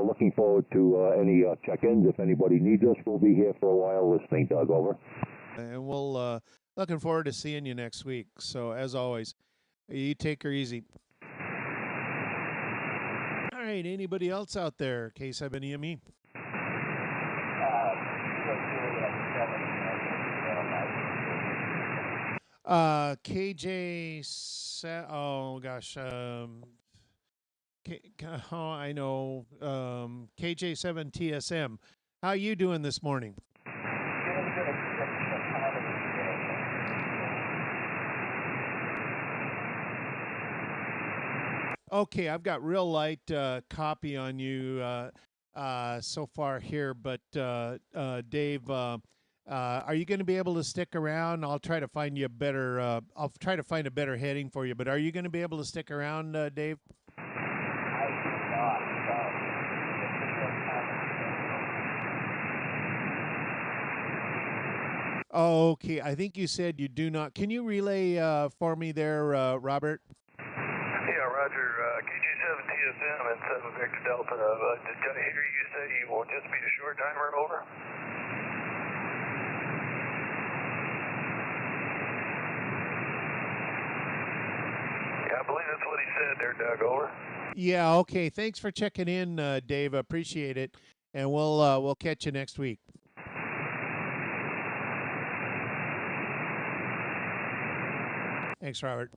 looking forward to any check-ins. If anybody needs us, we'll be here for a while listening, Doug, over. And we'll looking forward to seeing you next week. So as always, you take her easy. All right, anybody else out there? K7EME. Oh gosh, I know, KJ7TSM. How you doing this morning? Okay, I've got real light copy on you so far here, but Dave, are you going to be able to stick around? I'll try to find you a better. I'll try to find a better heading for you. But are you going to be able to stick around, Dave? Okay, I think you said you do not. Can you relay for me there, Robert? Yeah, Roger. KJ7TSM and 7 Victor Delta. Did I hear you say you will just be a short timer, over? Yeah, I believe that's what he said there, Doug, over. Yeah, okay. Thanks for checking in, Dave. Appreciate it. And we'll catch you next week. Thanks, Robert.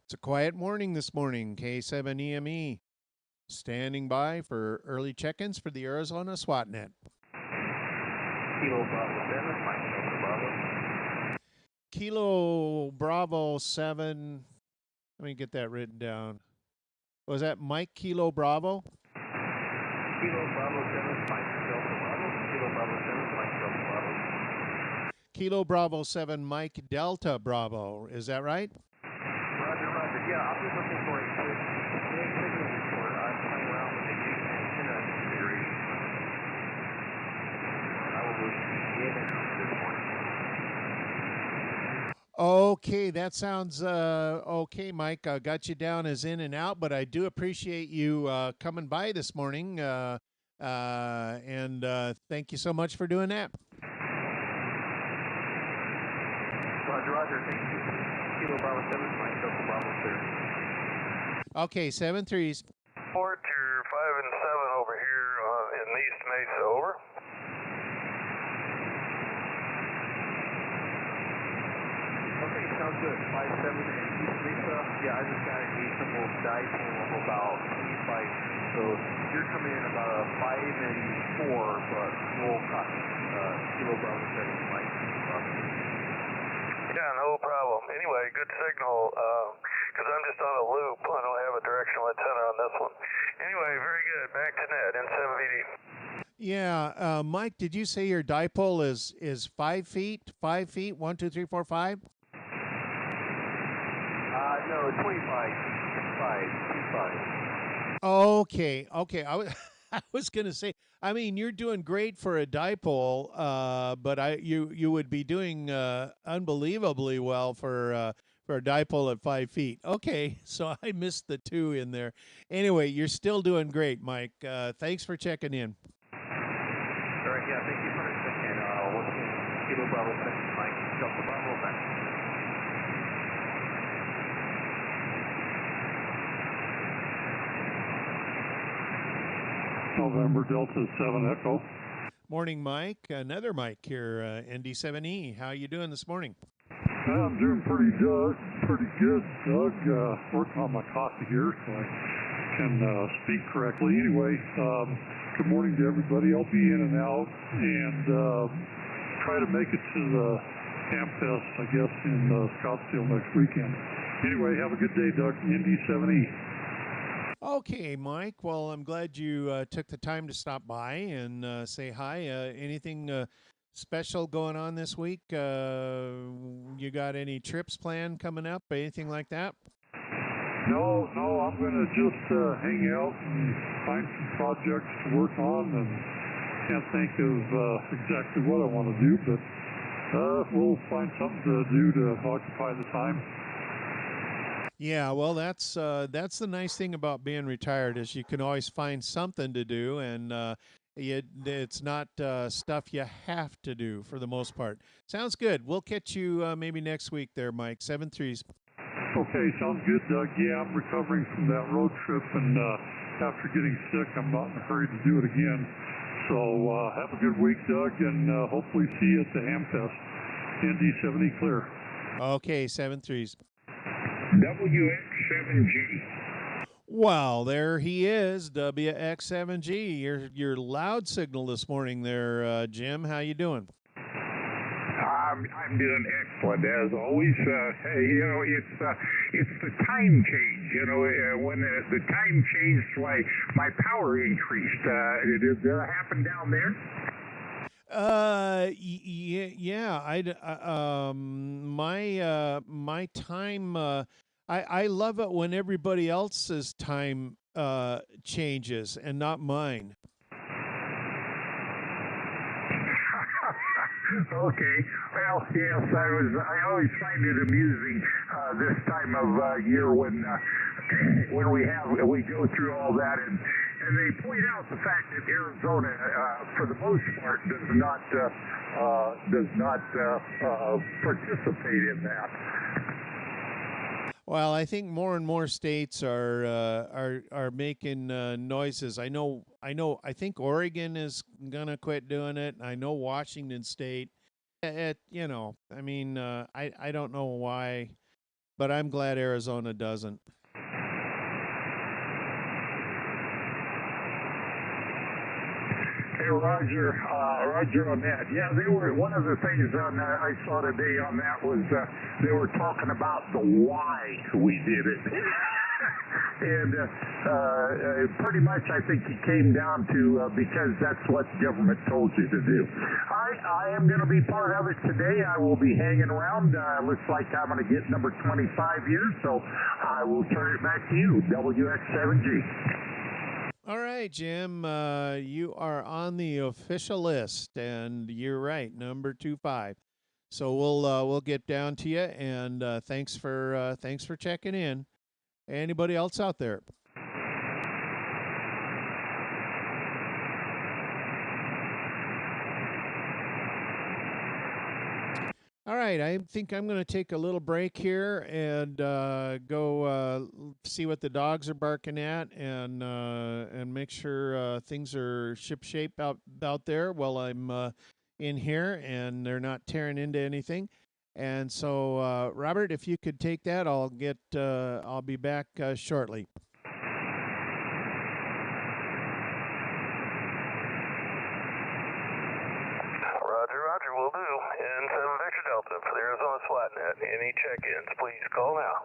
It's a quiet morning this morning. K7EME standing by for early check-ins for the Arizona SWOT net. Kilo Bravo 7, Mike Delta Bravo. Kilo Bravo 7. Let me get that written down. Was that Mike Kilo Bravo? Kilo Bravo 7, Mike Delta Bravo. Kilo Bravo 7, Mike Delta Bravo. Kilo Bravo 7, Mike Delta Bravo. Is that right? Roger, Roger. Yeah, I'll be looking for a quick signal report. I'm playing around with a new antenna configuration. I will be in and out this morning. Okay, that sounds okay, Mike. I got you down as in and out, but I do appreciate you coming by this morning, and thank you so much for doing that. Roger, Roger. Thank you. Kilo Bravo 7, Mike Delta Bravo clear. Okay, 7-3s. Report to 5 and 7 over here in East Mesa, over. Okay, sounds good. 5-7 in East Mesa. Yeah, I just got a reasonable dipole of about 25. So you're coming in about a 5 and 4, but we'll copy Kilo Bravo 7, Mike Bravo. Yeah, no problem. Anyway, good signal, because I'm just on a loop. I don't have a directional antenna on this one. Anyway, very good. Back to net in 7VD. Yeah, Mike, did you say your dipole is 5 feet? 5 feet? 1, 2, 3, 4, 5? No, 25. 25. Okay. I was gonna say. I mean, you're doing great for a dipole, but you would be doing unbelievably well for a dipole at 5 feet. Okay, so I missed the 2 in there. Anyway, you're still doing great, Mike. Thanks for checking in. All right, yeah, thank you for checking in. Once again, Kilo Bravo 7, Mike Delta Bravo back. November Delta 7 Echo. Morning, Mike. Another Mike here, ND7E. How you doing this morning? I'm doing pretty good, Doug. Working on my coffee here so I can speak correctly. Anyway, good morning to everybody. I'll be in and out and try to make it to the Camp Fest, I guess, in Scottsdale next weekend. Anyway, have a good day, Doug. ND7E. Okay, Mike. Well, I'm glad you took the time to stop by and say hi. Anything special going on this week? You got any trips planned coming up? Anything like that? No, I'm going to just hang out and find some projects to work on, and can't think of exactly what I want to do, but we'll find something to do to occupy the time. Yeah, well, that's the nice thing about being retired is you can always find something to do, and it's not stuff you have to do for the most part. Sounds good. We'll catch you maybe next week there, Mike. 7-3s. Okay, sounds good, Doug. Yeah, I'm recovering from that road trip, and after getting sick, I'm not in a hurry to do it again. So have a good week, Doug, and hopefully see you at the Hamfest. ND70 clear. Okay, 7-3s. WX7G. Well, there he is, WX7G. Your loud signal this morning there, Jim. How you doing? I'm doing excellent as always. It's the time change. When the time changed, my power increased. Did that happen down there? Yeah. My time. I love it when everybody else's time changes and not mine. Okay. Well, yes, I always find it amusing this time of year when we go through all that, and they point out the fact that Arizona, for the most part, does not participate in that. Well, I think more and more states are making noises. I think Oregon is gonna quit doing it. I know Washington State. I don't know why but I'm glad Arizona doesn't. Hey, Roger on that. Yeah, they were, one of the things on that I saw today on that was they were talking about the why we did it. And pretty much I think it came down to because that's what government told you to do. I am going to be part of it today. I will be hanging around. Looks like I'm going to get number 25 here, so I will turn it back to you, WX7G. All right, Jim, you are on the official list, and you're right, number 25. So we'll get down to you, and thanks for checking in. Anybody else out there? All right, I think I'm going to take a little break here and go see what the dogs are barking at, and make sure things are shipshape out there while I'm in here and they're not tearing into anything. And so, Robert, if you could take that, I'll be back shortly. Roger, will do. And 7 Victor Delta for the Arizona SWOT net. Any check-ins, please call now.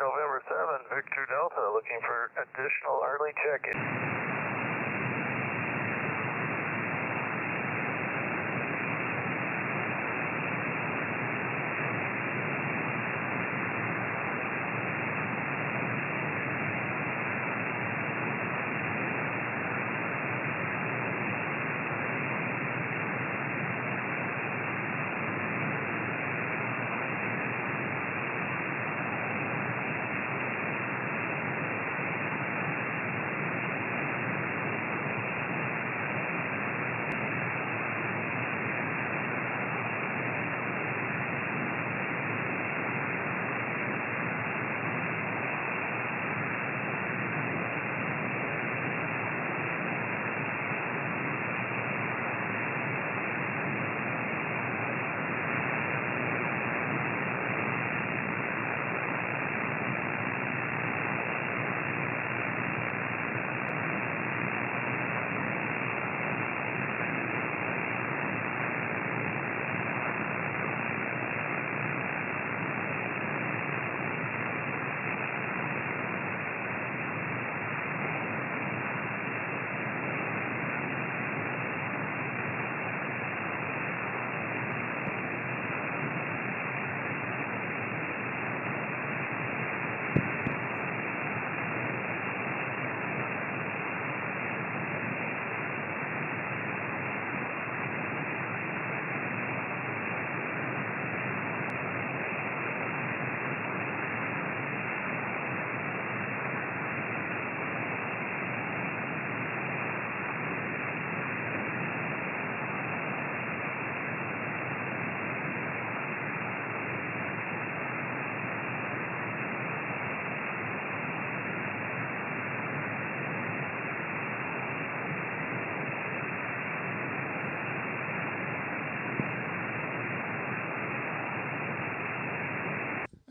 November 7, Victor Delta, looking for additional early check-in.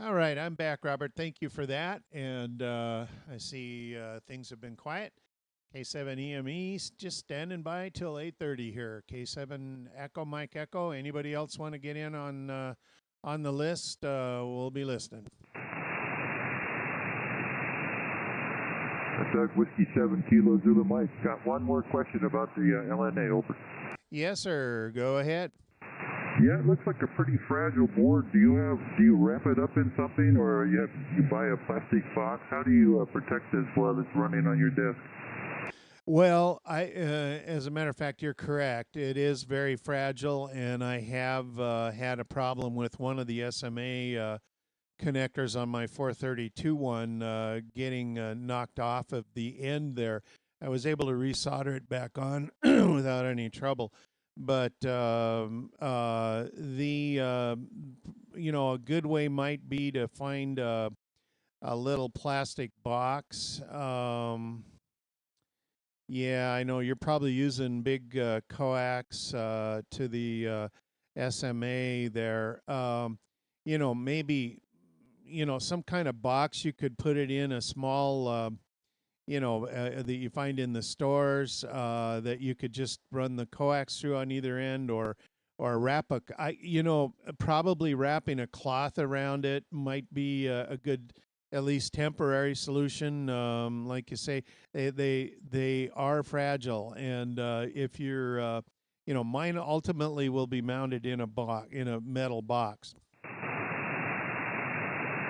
All right, I'm back, Robert. Thank you for that. And I see things have been quiet. K7EME just standing by till 8:30 here. K7 Echo Mike Echo. Anybody else want to get in on the list? We'll be listening. Doug, Whiskey 7 Kilo Zulu Mike. Got one more question about the LNA. Over. Yes, sir. Go ahead. Yeah, it looks like a pretty fragile board. Do you wrap it up in something, or you buy a plastic box? How do you protect this while it's running on your desk? Well, as a matter of fact, you're correct. It is very fragile, and I have had a problem with one of the SMA connectors on my 432 one getting knocked off of the end there. I was able to resolder it back on without any trouble. But a good way might be to find a little plastic box. Yeah, I know you're probably using big coax to the SMA there. Maybe some kind of box you could put it in, a small that you find in the stores that you could just run the coax through on either end, or wrap probably wrapping a cloth around it might be a good, at least temporary solution. Like you say, they are fragile, and if you're mine ultimately will be mounted in a metal box.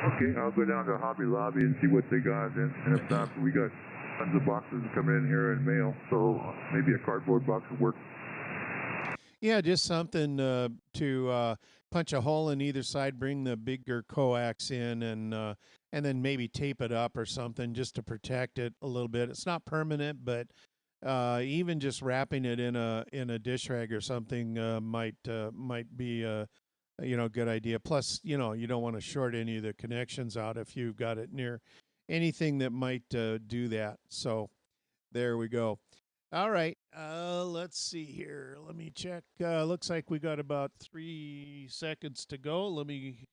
Okay, I'll go down to Hobby Lobby and see what they got, and if not, we got tons of boxes coming in here in mail, so maybe a cardboard box would work. Yeah, just something to punch a hole in either side, bring the bigger coax in, and then maybe tape it up or something just to protect it a little bit. It's not permanent, but even just wrapping it in a dish rag or something might be a good idea. Plus, you don't want to short any of the connections out if you've got it near anything that might do that. So there we go. All right. Let's see here. Let me check. Looks like we got about 3 seconds to go. Let me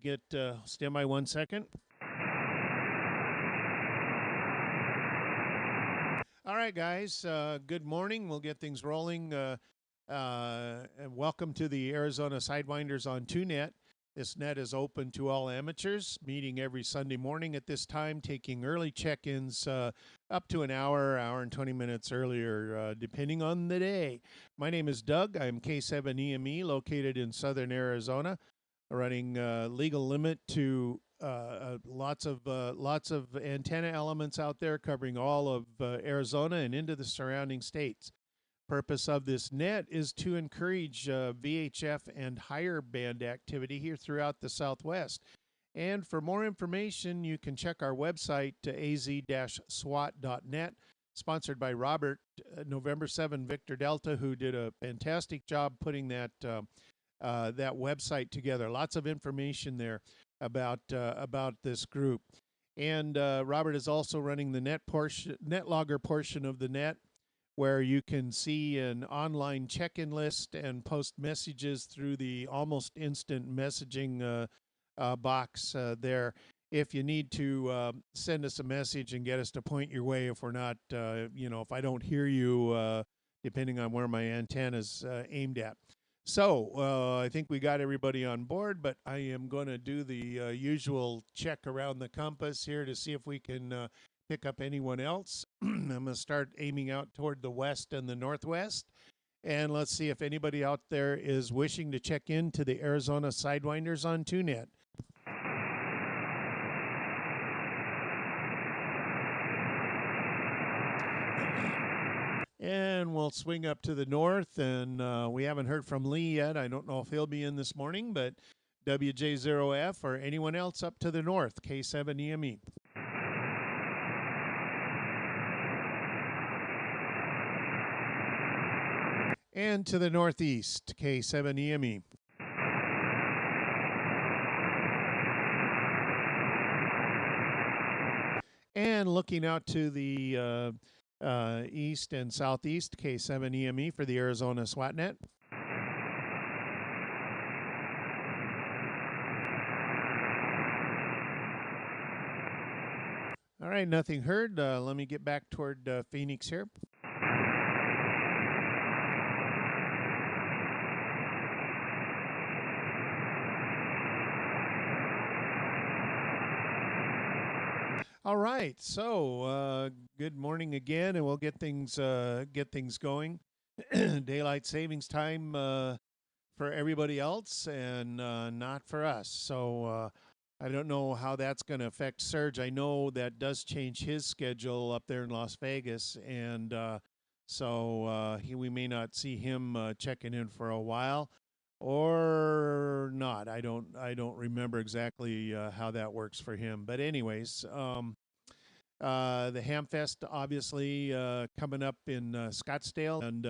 get stand by 1 second. All right, guys. Good morning. We'll get things rolling. And welcome to the Arizona Sidewinders on TuneNet. This net is open to all amateurs, meeting every Sunday morning at this time, taking early check-ins up to an hour and 20 minutes earlier, depending on the day. My name is Doug. I'm K7EME, located in southern Arizona, running legal limit to lots of antenna elements out there, covering all of Arizona and into the surrounding states. Purpose of this net is to encourage VHF and higher band activity here throughout the Southwest. And for more information, you can check our website, az-swot.net, sponsored by Robert, November 7 Victor Delta, who did a fantastic job putting that website together. Lots of information there about this group. And Robert is also running the net logger portion of the net, where you can see an online check-in list and post messages through the almost instant messaging box there. If you need to send us a message and get us to point your way, if we're not, if I don't hear you, depending on where my antenna's aimed at. So I think we got everybody on board, but I am going to do the usual check around the compass here to see if we can pick up anyone else. I'm going to start aiming out toward the west and the northwest. And let's see if anybody out there is wishing to check in to the Arizona Sidewinders on TuneNet. And we'll swing up to the north, and we haven't heard from Lee yet. I don't know if he'll be in this morning, but WJ0F or anyone else up to the north, K7EME. And to the northeast, K7EME. And looking out to the east and southeast, K7EME for the Arizona SWOTnet. All right, nothing heard. Let me get back toward Phoenix here. All right, so good morning again, and we'll get things going. Daylight savings time for everybody else, and not for us. So I don't know how that's going to affect Serge. I know that does change his schedule up there in Las Vegas, and we may not see him checking in for a while, or not. I don't remember exactly how that works for him. But anyways. The Hamfest, obviously, coming up in Scottsdale, and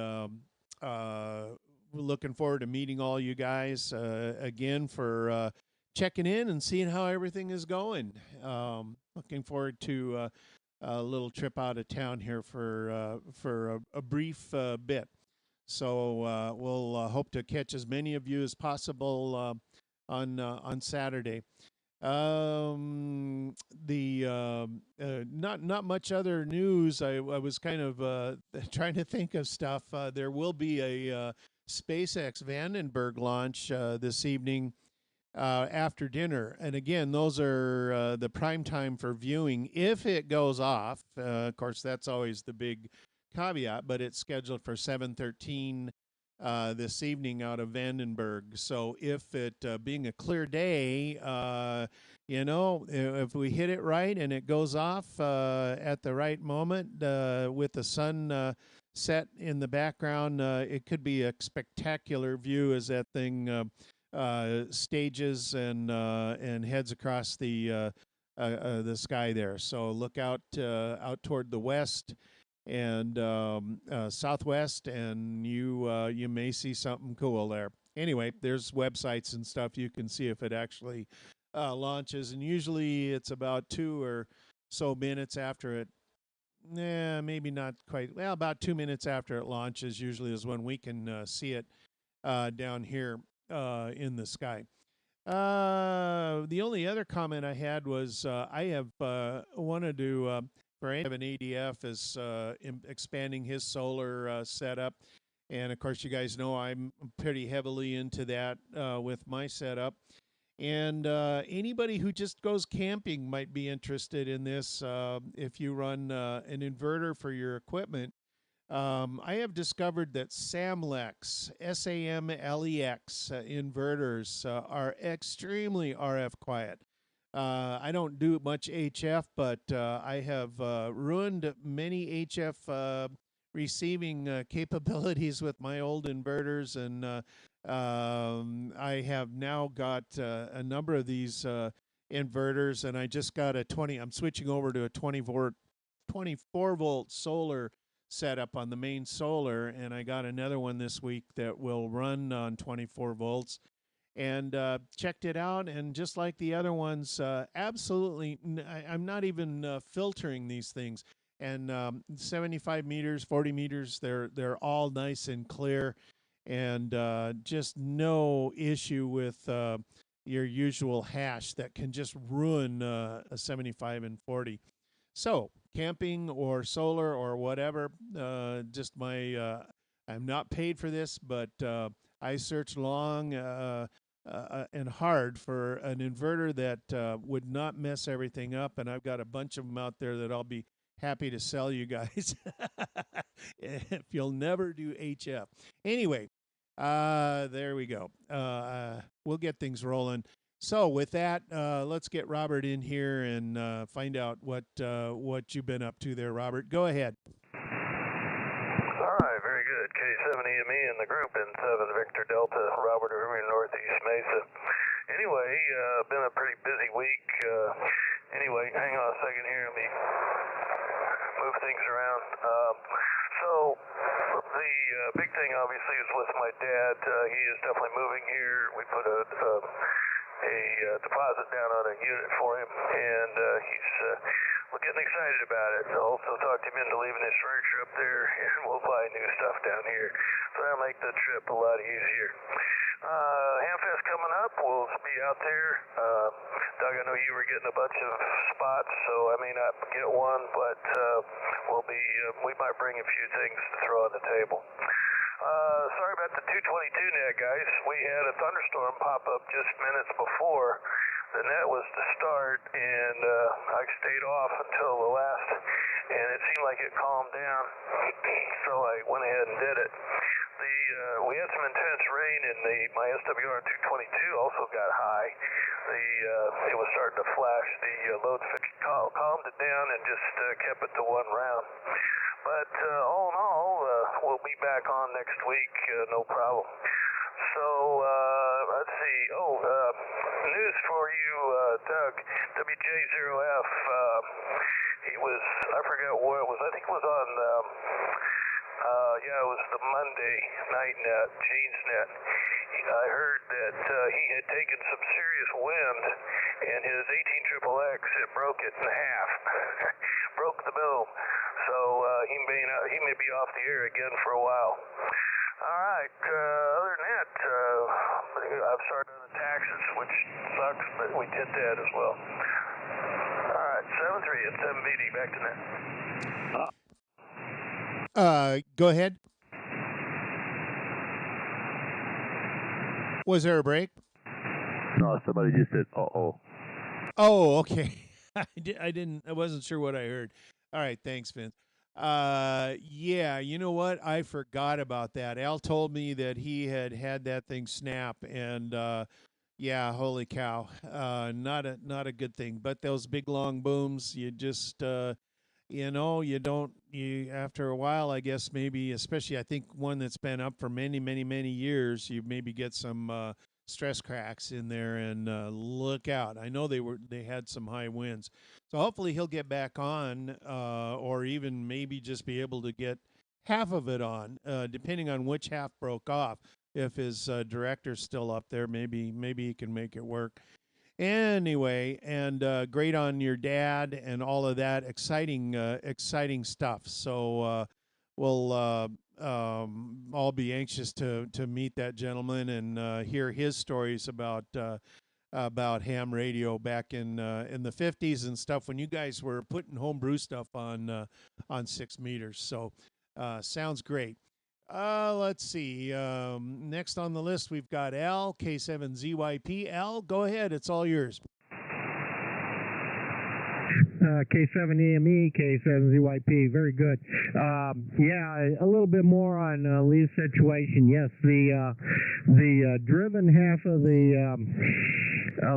we're looking forward to meeting all you guys again for checking in and seeing how everything is going. Looking forward to a little trip out of town here for a brief bit. So we'll hope to catch as many of you as possible on Saturday. The not much other news. I was kind of trying to think of stuff. There will be a SpaceX Vandenberg launch this evening after dinner, and again, those are the prime time for viewing. If it goes off, of course, that's always the big caveat. But it's scheduled for 7:13 this evening out of Vandenberg. So if it being a clear day, if we hit it right and it goes off at the right moment with the sun set in the background, it could be a spectacular view as that thing stages and heads across the sky there. So look out toward the west and southwest, and you may see something cool there. Anyway, there's websites and stuff you can see if it actually launches, and usually it's about 2 or so minutes after it. Maybe not quite. Well, about 2 minutes after it launches, usually is when we can see it down here in the sky. The only other comment I had was I have wanted to. For an ADF is expanding his solar setup. And of course, you guys know I'm pretty heavily into that with my setup. And anybody who just goes camping might be interested in this. If you run an inverter for your equipment, I have discovered that SAMLEX, SAMLEX inverters are extremely RF quiet. I don't do much HF, but I have ruined many HF receiving capabilities with my old inverters, and I have now got a number of these inverters, and I just got I'm switching over to a 24 volt solar setup on the main solar, and I got another one this week that will run on 24 volts. And checked it out, and just like the other ones, absolutely, I'm not even filtering these things. And 75 meters, 40 meters, they're all nice and clear, and just no issue with your usual hash that can just ruin a 75 and 40. So camping or solar or whatever, just my I'm not paid for this, but I searched long and hard for an inverter that would not mess everything up, and I've got a bunch of them out there that I'll be happy to sell you guys if you'll never do HF. Anyway, there we go. We'll get things rolling. So with that, let's get Robert in here and find out what you've been up to there, Robert. Go ahead. All right, very good. K7EME in the group in 7 Victor Delta, Robert over in Northeast Mesa. Anyway, been a pretty busy week. Anyway, hang on a second here. Let me move things around. So the big thing obviously is with my dad. He is definitely moving here. We put a deposit down on a unit for him, and he's we're getting excited about it. Also talked him into leaving his furniture up there, and we'll buy new stuff down here. So that'll make the trip a lot easier. Hamfest coming up. We'll be out there. Doug, I know you were getting a bunch of spots, so I may not get one, but we might bring a few things to throw on the table. Sorry about the 222 net, guys. We had a thunderstorm pop up just minutes before the net was to start, and I stayed off until the last, and it seemed like it calmed down, so I went ahead and did it. We had some intense rain, and my SWR 222 also got high. It was starting to flash. The load calmed it down and just kept it to one round. But all in all, we'll be back on next week, no problem. So let's see. News for you, Doug. WJ0F. He was, I forget what it was. I think it was on. It was the Monday night net, Gene's net. I heard that he had taken some serious wind, and his 18XXX, it broke it in half, broke the boom. So he may be off the air again for a while. All right. Other than that, I've started on the taxes, which sucks, but we did that as well. All right. 7-3 at 7BD. Back to net. Go ahead. Was there a break? No, somebody just said, uh-oh. Oh, okay. I wasn't sure what I heard. All right, thanks, Vince. Yeah, you know what? I forgot about that. Al told me that he had that thing snap, and yeah, holy cow, not a good thing. But those big long booms, you just you after a while, I guess maybe, especially I think one that's been up for many years, you maybe get some stress cracks in there, and look out. I know they had some high winds, so hopefully he'll get back on, or even maybe just be able to get half of it on, depending on which half broke off. If his director's still up there, maybe he can make it work. Anyway, and great on your dad and all of that exciting stuff. So we'll all be anxious to meet that gentleman and hear his stories about ham radio back in the 50s and stuff, when you guys were putting homebrew stuff on 6 meters. So sounds great. Let's see. Next on the list, we've got Al, K7ZYP. Al, go ahead. It's all yours. K7EME, K7ZYP, very good. Yeah, a little bit more on Lee's situation. Yes, the driven half of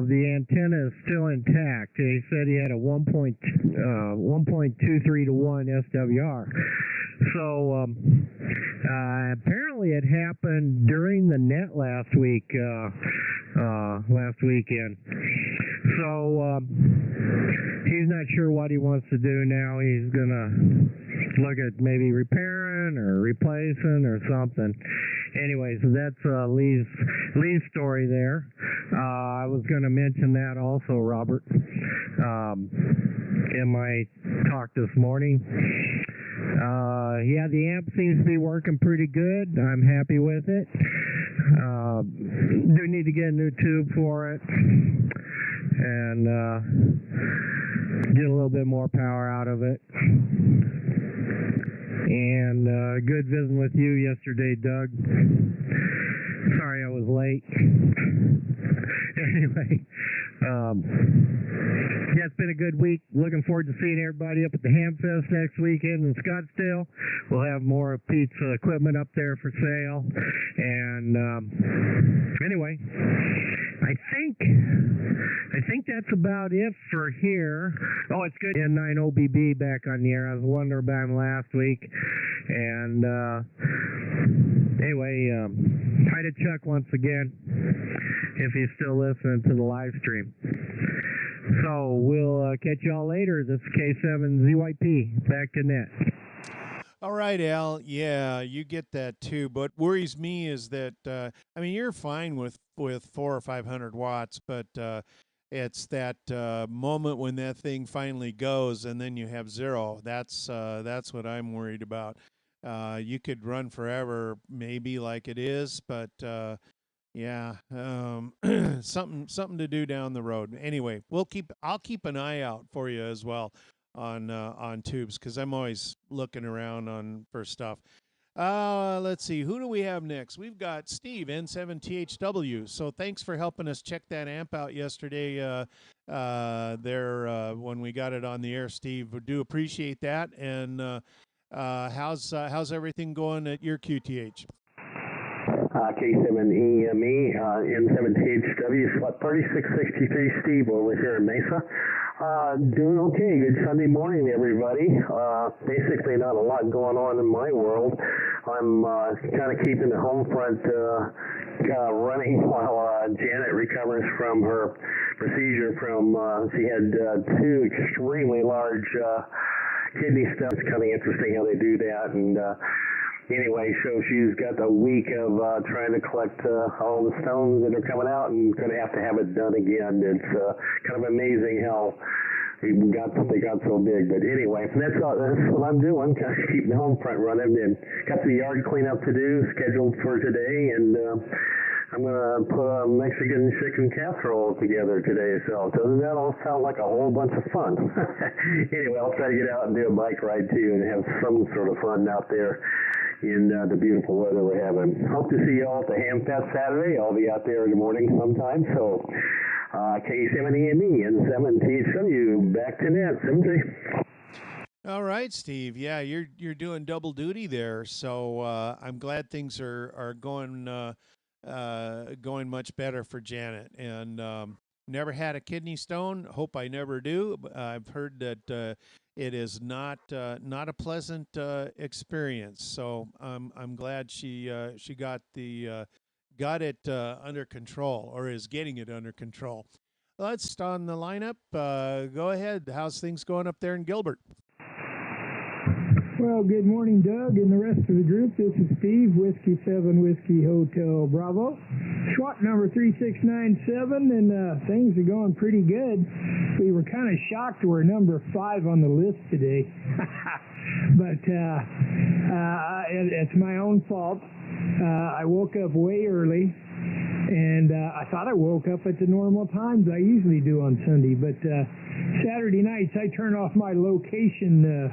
the antenna is still intact. He said he had a 1.23 to 1 SWR. So apparently it happened during the net last weekend. So he's not sure what he wants to do now. He's gonna look at maybe repairing or replacing or something. Anyway, so that's Lee's story there. I was going to mention that also, Robert, in my talk this morning. Yeah, the amp seems to be working pretty good. I'm happy with it. Do need to get a new tube for it and get a little bit more power out of it. And good visiting with you yesterday, Doug. Sorry I was late. Anyway, yeah, it's been a good week. Looking forward to seeing everybody up at the Hamfest next weekend in Scottsdale. We'll have more of Pete's equipment up there for sale. And anyway, I think that's about it for here. Oh, it's good. N9OBB back on the air. I was wondering about him last week. And anyway, hi to Chuck once again, if he's still listening to the live stream. So we'll catch y'all later. This is K7ZYP. Back to net. All right, Al. Yeah, you get that too. But worries me is that I mean, you're fine with 400 or 500 watts, but it's that moment when that thing finally goes and then you have zero. That's what I'm worried about. You could run forever, maybe like it is, but Yeah, something to do down the road. Anyway, I'll keep an eye out for you as well on tubes because I'm always looking around on for stuff. Let's see. Who do we have next? We've got Steve, N7THW. So thanks for helping us check that amp out yesterday when we got it on the air, Steve. We do appreciate that. And how's everything going at your QTH? K7EME, N7THW, SWOT 3663, Steve over here in Mesa. Doing okay. Good Sunday morning, everybody. Basically not a lot going on in my world. I'm kind of keeping the home front running while Janet recovers from her procedure she had two extremely large kidney stones. It's kind of interesting how they do that. And anyway, so she's got a week of trying to collect all the stones that are coming out and going to have it done again. It's kind of amazing how they got so big. But anyway, that's what I'm doing, kind of keeping the home front running. And got the yard cleanup to do scheduled for today, and I'm going to put a Mexican chicken casserole together today. So doesn't that all sound like a whole bunch of fun? Anyway, I'll try to get out and do a bike ride too and have some sort of fun out there in the beautiful weather we're having. Hope to see you all at the Ham Fest Saturday. I'll be out there in the morning sometime. So K7EME and 7THW, back to net, Symmetry. All right, Steve. Yeah, you're doing double duty there. So I'm glad things are going much better for Janet. And never had a kidney stone. Hope I never do. I've heard that it is not a pleasant experience. So I'm glad she got it under control, or is getting it under control. Let's on the lineup. Go ahead. How's things going up there in Gilbert? Well, good morning, Doug, and the rest of the group. This is Steve, Whiskey 7 Whiskey Hotel Bravo, SWOT number 3697, and things are going pretty good. We were kind of shocked we're number 5 on the list today, but it's my own fault. I woke up way early, and I thought I woke up at the normal times I usually do on Sunday, but Saturday nights I turn off my location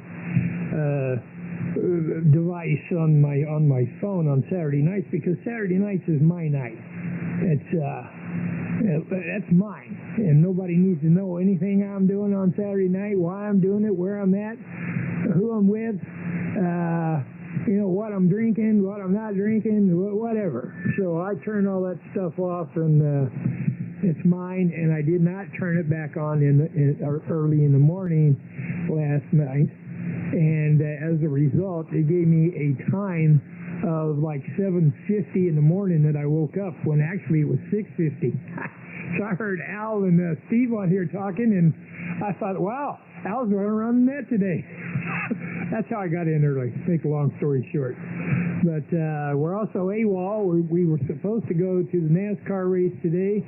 device on my phone on Saturday nights, because Saturday nights is my night. That's mine, and nobody needs to know anything I'm doing on Saturday night, why I'm doing it, where I'm at, who I'm with, what I'm drinking, what I'm not drinking, whatever. So I turn all that stuff off, and it's mine, and I did not turn it back on early in the morning last night. And as a result, it gave me a time of like 7:50 in the morning that I woke up, when actually it was 6:50. So I heard Al and Steve on here talking, and I thought, wow, Al's going to run the net today. That's how I got in early, to make a long story short. But we're also AWOL. We were supposed to go to the NASCAR race today.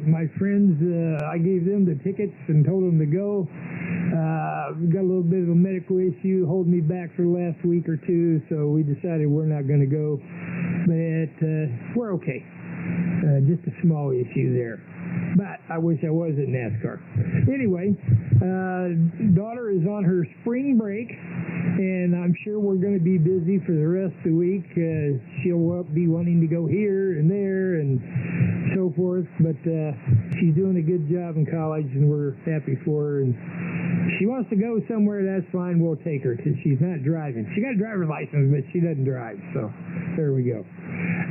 My friends, I gave them the tickets and told them to go. Got a little bit of a medical issue holding me back for the last week or two, so we decided we're not going to go. But we're okay. Just a small issue there. But I wish I was at NASCAR. Anyway, daughter is on her spring break, and I'm sure we're going to be busy for the rest of the week. She'll be wanting to go here and there and so forth, but she's doing a good job in college, and we're happy for her. And she wants to go somewhere, that's fine, we'll take her, because she's not driving. She got a driver's license, but she doesn't drive, so there we go.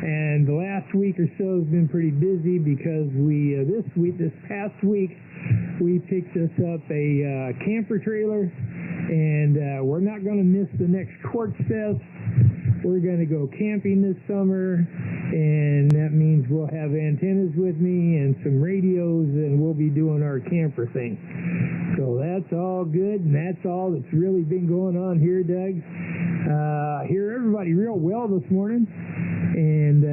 And the last week or so has been pretty busy, because this past week, we picked us up a camper trailer, and we're not going to miss the next Quartz Fest. We're going to go camping this summer, and that means we'll have antennas with me and some radios, and we'll be doing our camper thing. So that's all good, and that's all that's really been going on here, Doug. Hear everybody real well this morning, and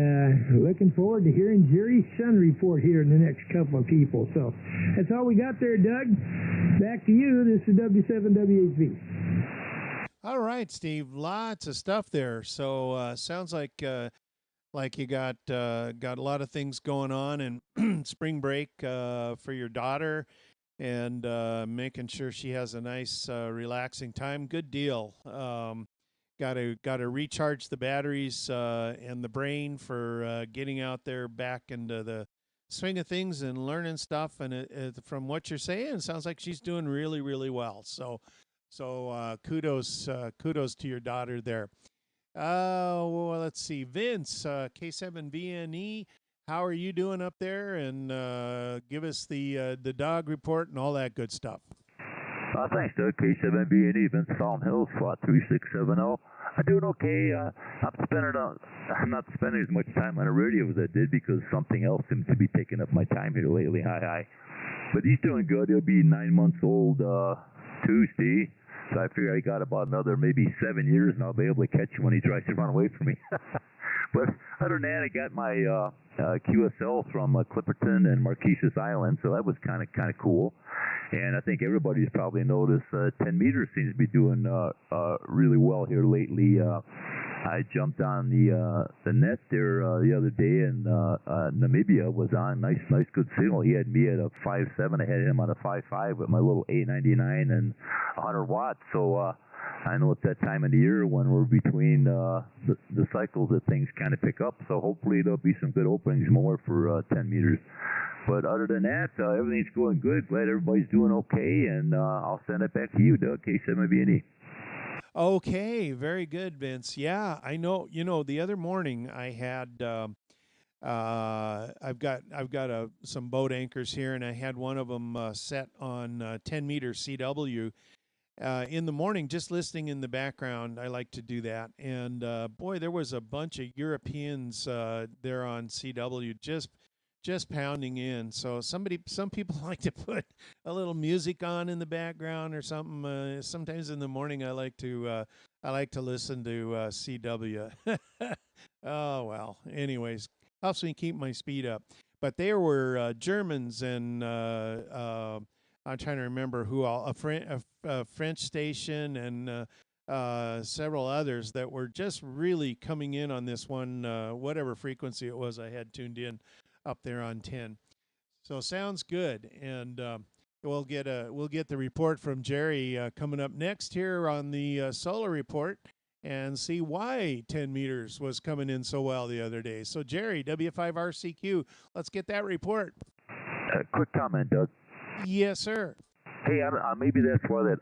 looking forward to hearing Jerry's Sun report here in the next couple of people. So that's all we got there, Doug. Back to you. This is W7WHV. All right, Steve. Lots of stuff there. So sounds like like you got a lot of things going on, and spring break for your daughter, and making sure she has a nice, relaxing time. Good deal. Got to recharge the batteries and the brain for getting out there back into the swing of things and learning stuff. And from what you're saying, it sounds like she's doing really, really well. So kudos to your daughter there. Well, let's see, Vince, K7VNE. How are you doing up there? And give us the dog report and all that good stuff. Thanks, Doug. K7EME, Vince Salm Hills, SWOT 3670. I'm doing okay. I'm not spending as much time on the radio as I did because something else seems to be taking up my time here lately. Hi. But he's doing good. He'll be 9 months old Tuesday. So I figure I got about another maybe 7 years and I'll be able to catch him when he tries to run away from me. But other than that, I got my QSL from Clipperton and Marquesas Island, so that was kind of cool. And I think everybody's probably noticed 10 meters seems to be doing really well here lately. I jumped on the net there the other day, and Namibia was on. Nice, good signal. He had me at a 5.7. I had him on a 5.5 with my little 899 and 100 watts. So I know it's that time of the year when we're between the cycles that things kind of pick up. So hopefully there'll be some good openings more for 10 meters. But other than that, everything's going good. Glad everybody's doing okay, and I'll send it back to you, Doug, K7EME. Okay, very good, Vince. Yeah, I know. You know, the other morning I had I've got some boat anchors here, and I had one of them set on 10 meter CW. In the morning, just listening in the background, I like to do that. And boy, there was a bunch of Europeans there on CW just pounding in. So some people like to put a little music on in the background or something. Sometimes in the morning, I like to listen to CW. Oh well. Anyways, helps me keep my speed up. But there were Germans and I'm trying to remember who all, a French station and several others that were just really coming in on this one, whatever frequency it was I had tuned in up there on 10. So sounds good. And we'll get the report from Jerry coming up next here on the solar report and see why 10 meters was coming in so well the other day. So Jerry, W5RCQ, let's get that report. Quick comment, Doug. Yes, sir. Hey, maybe that's why that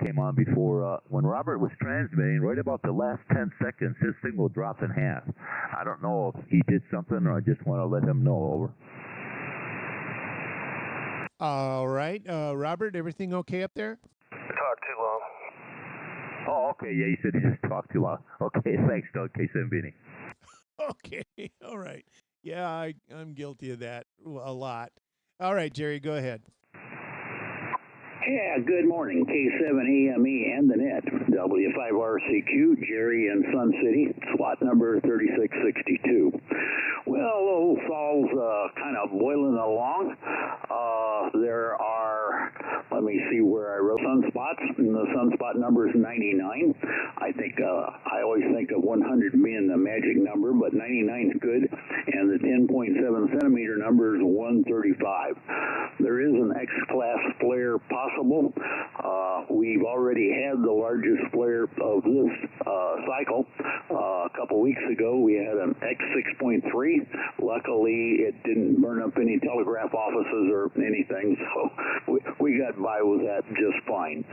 came on before. When Robert was transmitting, right about the last 10 seconds, his signal dropped in half. I don't know if he did something or I just want to let him know. Over. All right. Robert, everything okay up there? Talk too long. Oh, okay. Yeah, you said he just talked too long. Okay, thanks, Doug. K7EME. Okay. All right. Yeah, I'm guilty of that a lot. All right, Jerry, go ahead. Yeah, good morning, K7EME and the net, W5RCQ, Jerry in Sun City, SWOT number 3662. Well, old Saul's kind of boiling along. There are, let me see where I wrote sunspots, and the sunspot number is 99. I think, I always think of 100 being the magic number, but 99 is good, and the 10.7 centimeter number is 135. There is an X-class flare possible. We've already had the largest flare of this cycle. A couple weeks ago, we had an X6.3. Luckily, it didn't burn up any telegraph offices or anything, so we got by with that just fine.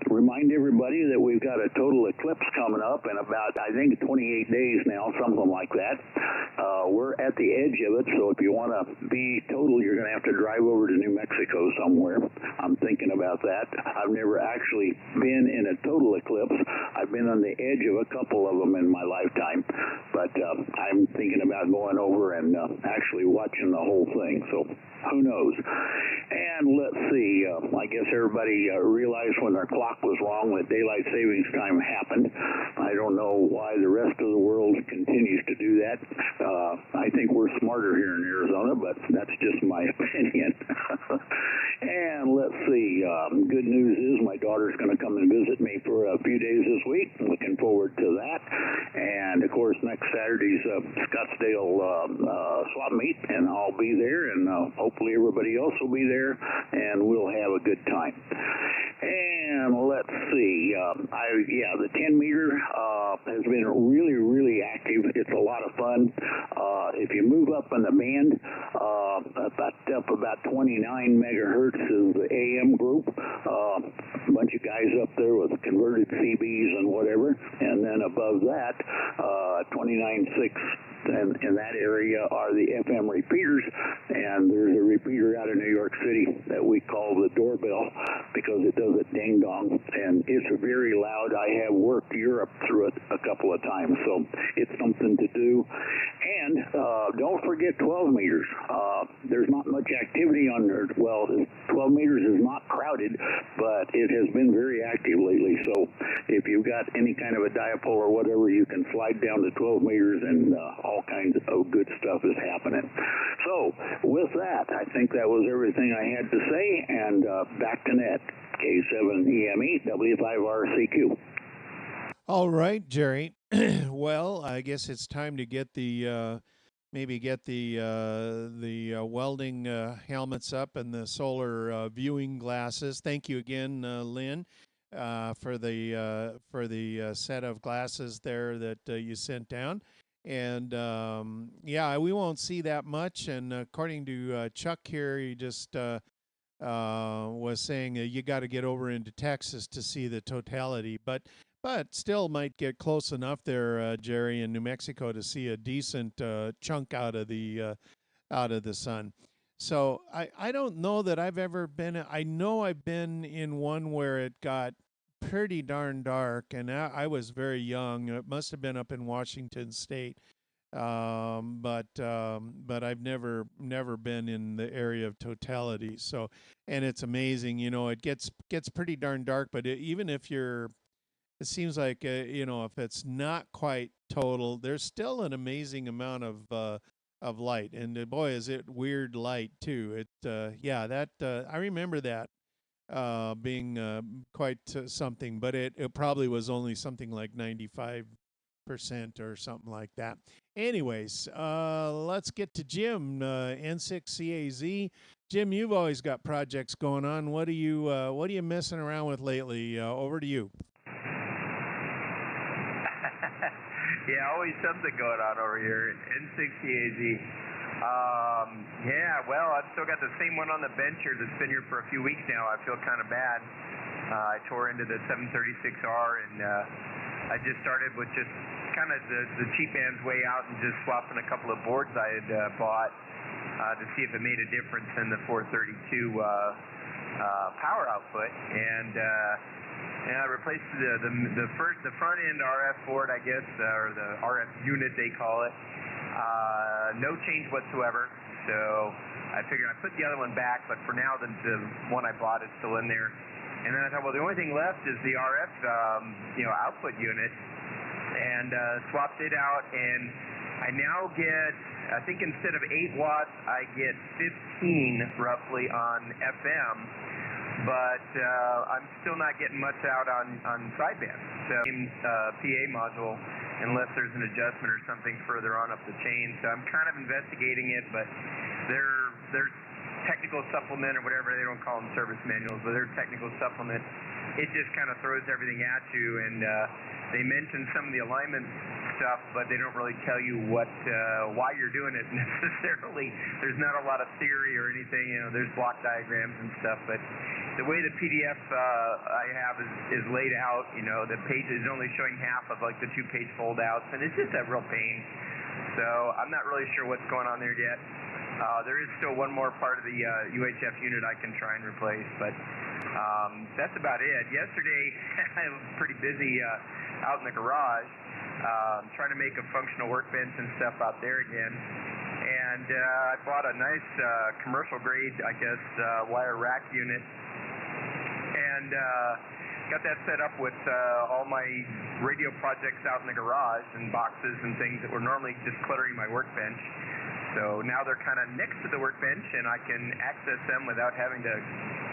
Remind everybody that we've got a total eclipse coming up in about, I think, 28 days now, something like that. We're at the edge of it, so if you want to be total, you're going to have to drive over to New Mexico somewhere. I'm thinking about that. I've never actually been in a total eclipse. I've been on the edge of a couple of them in my lifetime, but I'm thinking about going over and actually watching the whole thing, so who knows. And let's see, I guess everybody realized when their clock was wrong that daylight savings time happened. I don't know why the rest of the world continues to do that. I think we're smarter here in Arizona, but that's just my opinion. And let's see, good news is my daughter's going to come and visit me for a few days this week. I'm looking forward to that. And, of course, next Saturday's Scottsdale swap meet, and I'll be there, and hopefully everybody else will be there, and we'll have a good time. And let's see, the 10-meter has been really, really active. It's a lot of fun. If you move up on the band, about 29 megahertz is the AM group. A bunch of guys up there with converted CBs and whatever. And then above that, 29.6 in that area are the FM repeaters. And there's a repeater out of New York City that we call the doorbell because it does it ding-dong. And it's very loud. I have worked Europe through it a couple of times, so it's something to do. And don't forget 12 meters. There's not much activity on there. Well, 12 meters is not crowded, but it has been very active lately. So if you've got any kind of a dipole or whatever, you can slide down to 12 meters and all kinds of good stuff is happening. So with that, I think that was everything I had to say, and back to net. K7EME, W5RCQ. All right, Jerry. Well, I guess it's time to get the welding helmets up and the solar viewing glasses. Thank you again, Lynn, for the set of glasses there that you sent down. And we won't see that much. And according to Chuck here, he just was saying you got to get over into Texas to see the totality, but still might get close enough there, Jerry, in New Mexico to see a decent chunk out of the sun. So I don't know that I've ever been. I know I've been in one where it got pretty darn dark, and I was very young. It must have been up in Washington State. But I've never been in the area of totality. So, and it's amazing, it gets pretty darn dark, but even if it seems like, if it's not quite total, there's still an amazing amount of light. And boy, is it weird light too. I remember that being quite something, but it probably was only something like 95% or something like that. Anyways, let's get to Jim, N6CAZ. Jim, you've always got projects going on. What are you messing around with lately? Over to you. Yeah, always something going on over here. N6CAZ. Well, I've still got the same one on the bench here that's been here for a few weeks now. I feel kind of bad. I tore into the 736R, and I just started with just kind of the cheap man's way out and just swapping a couple of boards I had bought to see if it made a difference in the 432 power output. And I replaced the front end RF board, I guess, or the RF unit they call it. No change whatsoever. So I figured I'd put the other one back, but for now the one I bought is still in there. And then I thought, well, the only thing left is the RF output unit, and swapped it out, and I now get, I think instead of 8 watts, I get 15 roughly on FM, but I'm still not getting much out on sideband. So PA module, unless there's an adjustment or something further on up the chain. So I'm kind of investigating it, but there's technical supplement or whatever, they don't call them service manuals, but their technical supplement, it just kind of throws everything at you, and they mention some of the alignment stuff, but they don't really tell you why you're doing it necessarily. There's not a lot of theory or anything, there's block diagrams and stuff, but the way the PDF I have is laid out, the page is only showing half of like the 2-page foldouts, and it's just a real pain. So I'm not really sure what's going on there yet. There is still one more part of the UHF unit I can try and replace, but that's about it. Yesterday, I was pretty busy out in the garage, trying to make a functional workbench and stuff out there again. And I bought a nice commercial grade, I guess, wire rack unit, and got that set up with all my radio projects out in the garage and boxes and things that were normally just cluttering my workbench. So now they're kind of next to the workbench, and I can access them without having to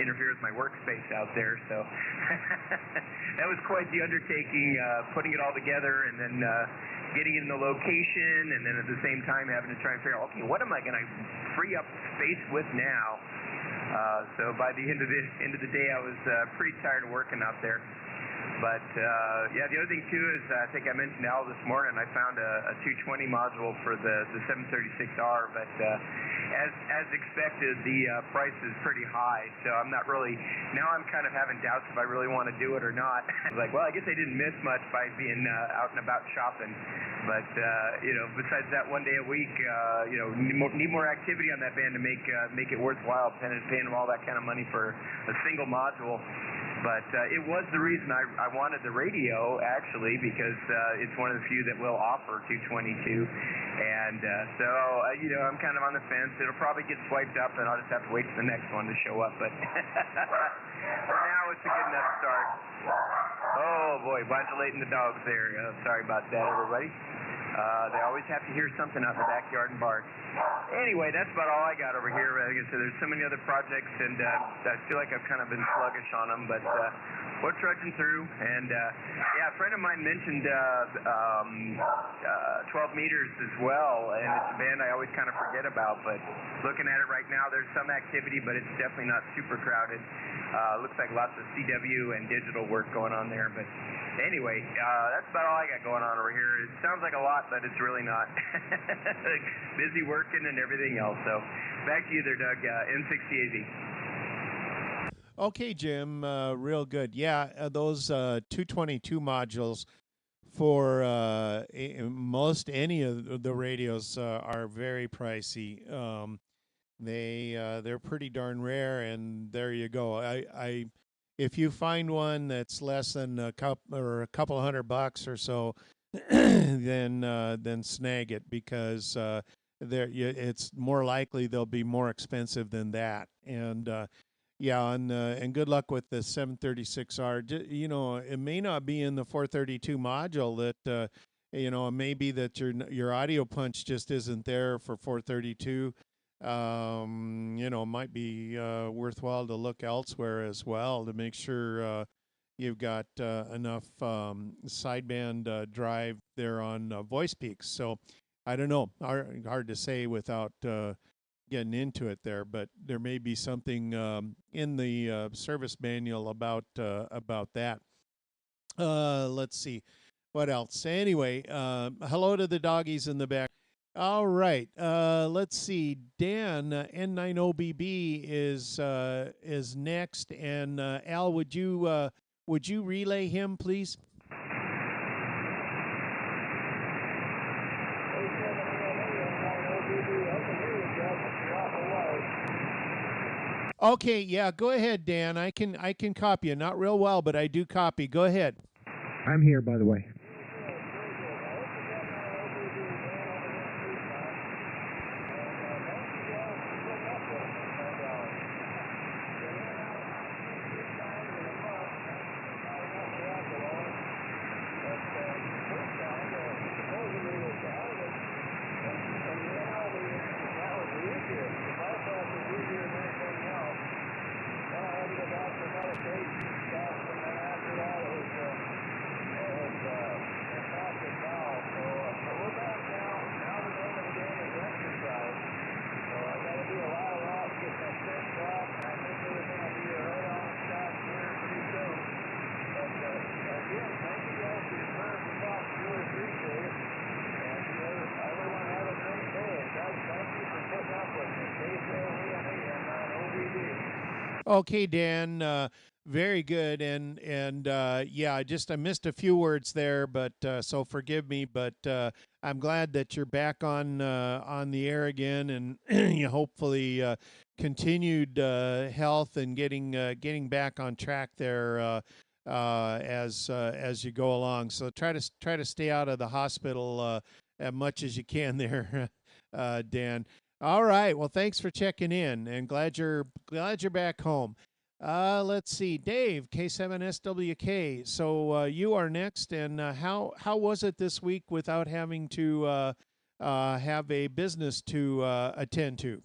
interfere with my workspace out there. So that was quite the undertaking, putting it all together and then getting in the location, and then at the same time having to try and figure out, okay, what am I going to free up space with now? So by the end of the day, I was pretty tired of working out there. But yeah, the other thing too is I think I mentioned Al this morning. I found a 220 module for the 736R, but as expected, the price is pretty high. So I'm not really now. I'm kind of having doubts if I really want to do it or not. I was like, well, I guess I didn't miss much by being out and about shopping. But you know, besides that, one day a week, you know, need more activity on that band to make it worthwhile paying them all that kind of money for a single module. But it was the reason I wanted the radio, actually, because it's one of the few that will offer 222. And so, you know, I'm kind of on the fence. It'll probably get swiped up, and I'll just have to wait for the next one to show up. But for now, it's a good enough start. Oh, boy, modulating the dogs there. Sorry about that, everybody. They always have to hear something out in the backyard and bark. Anyway, that's about all I got over here. Like I said, there's so many other projects, and I feel like I've kind of been sluggish on them, but we're trudging through. And yeah, a friend of mine mentioned 12 meters as well, and it's a band I always kind of forget about, but looking at it right now, there's some activity, but it's definitely not super crowded. Looks like lots of CW and digital work going on there, but anyway, that's about all I got going on over here. It sounds like a lot, but it's really not. Busy working and everything else. So back to you there, Doug. N60AZ. Okay, Jim, real good. Yeah, those 222 modules for most any of the radios are very pricey. They're pretty darn rare, and there you go. I if you find one that's less than a couple $100 or so, then snag it, because it's more likely they'll be more expensive than that. And yeah, and good luck with the 736R. You know, it may not be in the 432 module that you know, it may be that your audio punch just isn't there for 432. You know, it might be worthwhile to look elsewhere as well to make sure you've got enough sideband drive there on voice peaks. So I don't know, hard to say without getting into it there, but there may be something in the service manual about that. Let's see what else. Anyway, hello to the doggies in the back. All right, let's see. Dan, N90BB is next, and Al, would you relay him, please? Okay, yeah, go ahead, Dan. I can copy you. Not real well, but I do copy. Go ahead. I'm here, by the way. Okay, Dan, very good, and yeah, I missed a few words there, but so forgive me. But I'm glad that you're back on the air again, and you hopefully continued health and getting back on track there as you go along. So try to stay out of the hospital as much as you can there, Dan. All right. Well, thanks for checking in, and glad you're back home. Let's see, Dave, K7SWK. So you are next, and how was it this week without having to have a business to attend to?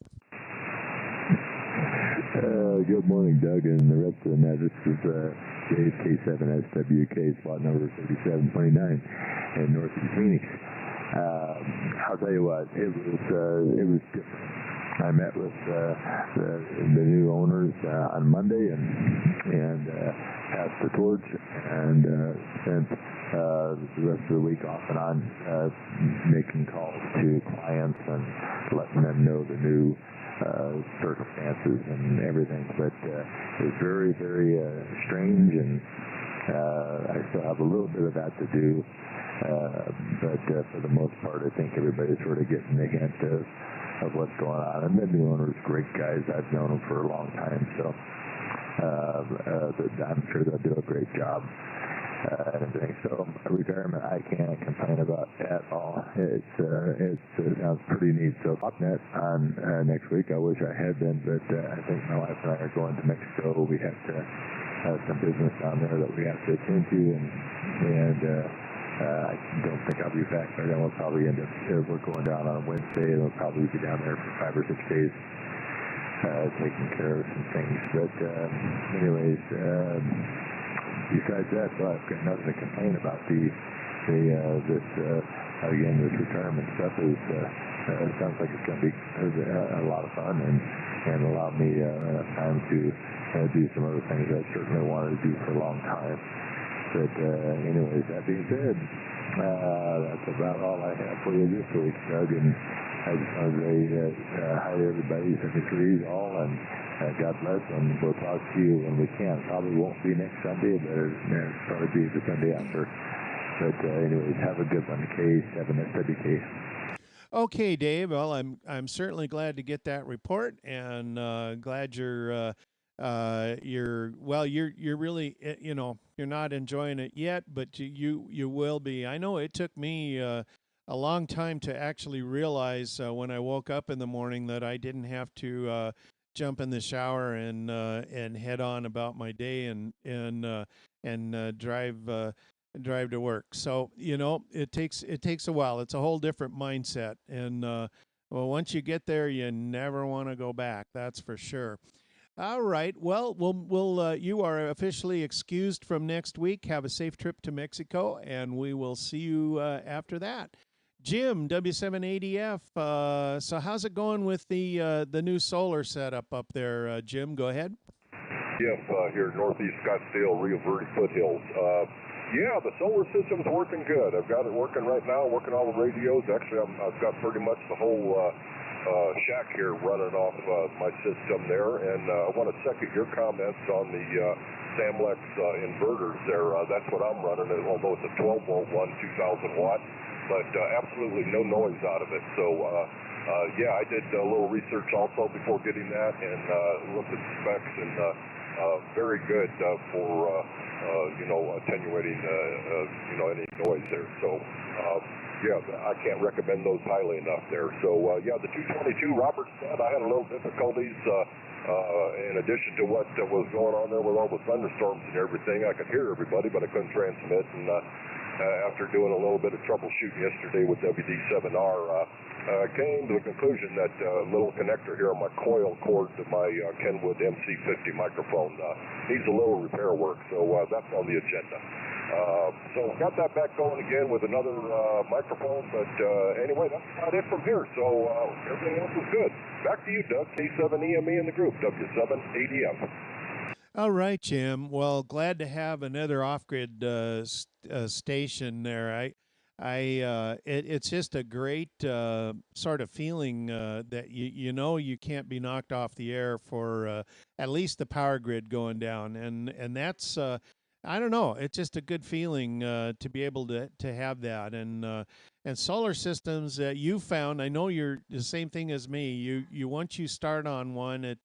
Good morning, Doug, and the rest of the net. This is Dave, K7SWK, slot number 3729 in Northeast Phoenix. I'll tell you what, it was different. I met with the new owners on Monday and passed the torch and spent the rest of the week off and on making calls to clients and letting them know the new circumstances and everything. But it was very, very strange, and I still have a little bit of that to do. But for the most part, I think everybody's sort of getting the hint of what's going on. And the new owners, great guys. I've known them for a long time, so I'm sure they'll do a great job. And everything. So retirement, I can't complain about at all. It sounds pretty neat. So .net on next week. I wish I had been, but I think my wife and I are going to Mexico. We have to have some business down there that we have to attend to, and I don't think I'll be back by then. We'll probably end up. We're going down on Wednesday, and we'll probably be down there for 5 or 6 days. Taking care of some things. But anyways, besides that, so I've got nothing to complain about. This retirement stuff is it sounds like it's going to be a lot of fun and allow me enough time to do some other things I certainly wanted to do for a long time. But anyways, that being said, that's about all I have for you this week, Doug. And I just wanted to say hi to everybody, 73s all, and God bless, and we'll talk to you when we can. Probably won't be next Sunday, but it'll probably be the Sunday after. But anyways, have a good one. K7SWK. Okay, Dave. Well, I'm certainly glad to get that report, and glad you're really, you're not enjoying it yet, but you will be. I know it took me a long time to actually realize when I woke up in the morning that I didn't have to jump in the shower and head on about my day and drive to work. So it takes a while. It's a whole different mindset, and well, once you get there, you never want to go back. That's for sure. All right. Well, you are officially excused from next week. Have a safe trip to Mexico, and we will see you after that. Jim, W7ADF. So how's it going with the new solar setup up there, Jim? Go ahead. Yes, here in northeast Scottsdale, Rio Verde foothills. Yeah, the solar system's working good. I've got it working right now, working all the radios. Actually, I've got pretty much the whole shack here running off my system there. And I want to second your comments on the Samlex inverters there. That's what I'm running, although it's a 12-volt one, 2,000 watt. But absolutely no noise out of it. So, yeah, I did a little research also before getting that and looked at the specs, and very good for, attenuating, any noise there. So, yeah, I can't recommend those highly enough there. So, yeah, the 222 Robert said I had a little difficulties in addition to what was going on there with all the thunderstorms and everything. I could hear everybody, but I couldn't transmit. And after doing a little bit of troubleshooting yesterday with WD7R, came to the conclusion that little connector here on my coil cord to my Kenwood MC50 microphone needs a little repair work, so that's on the agenda. So got that back going again with another microphone, but anyway, that's about it from here. So everything else is good. Back to you, Doug, K7EME in the group, W7ADF. All right, Jim. Well, glad to have another off-grid station there. It's just a great sort of feeling that you can't be knocked off the air for at least the power grid going down, and that's I don't know. It's just a good feeling to be able to have that, and solar systems that you found. I know you're the same thing as me. You once you start on one,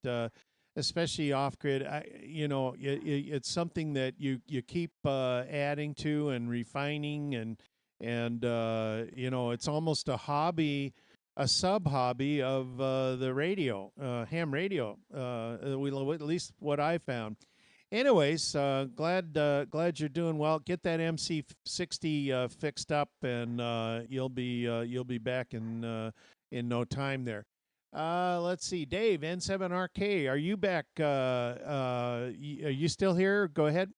especially off grid, it's something that you keep adding to and refining, and it's almost a hobby, a sub hobby of the radio, ham radio. At least what I found. Anyways, glad you're doing well. Get that MC60 fixed up, and you'll be back in no time there. Let's see, Dave, N7RK, are you back? Are you still here? Go ahead.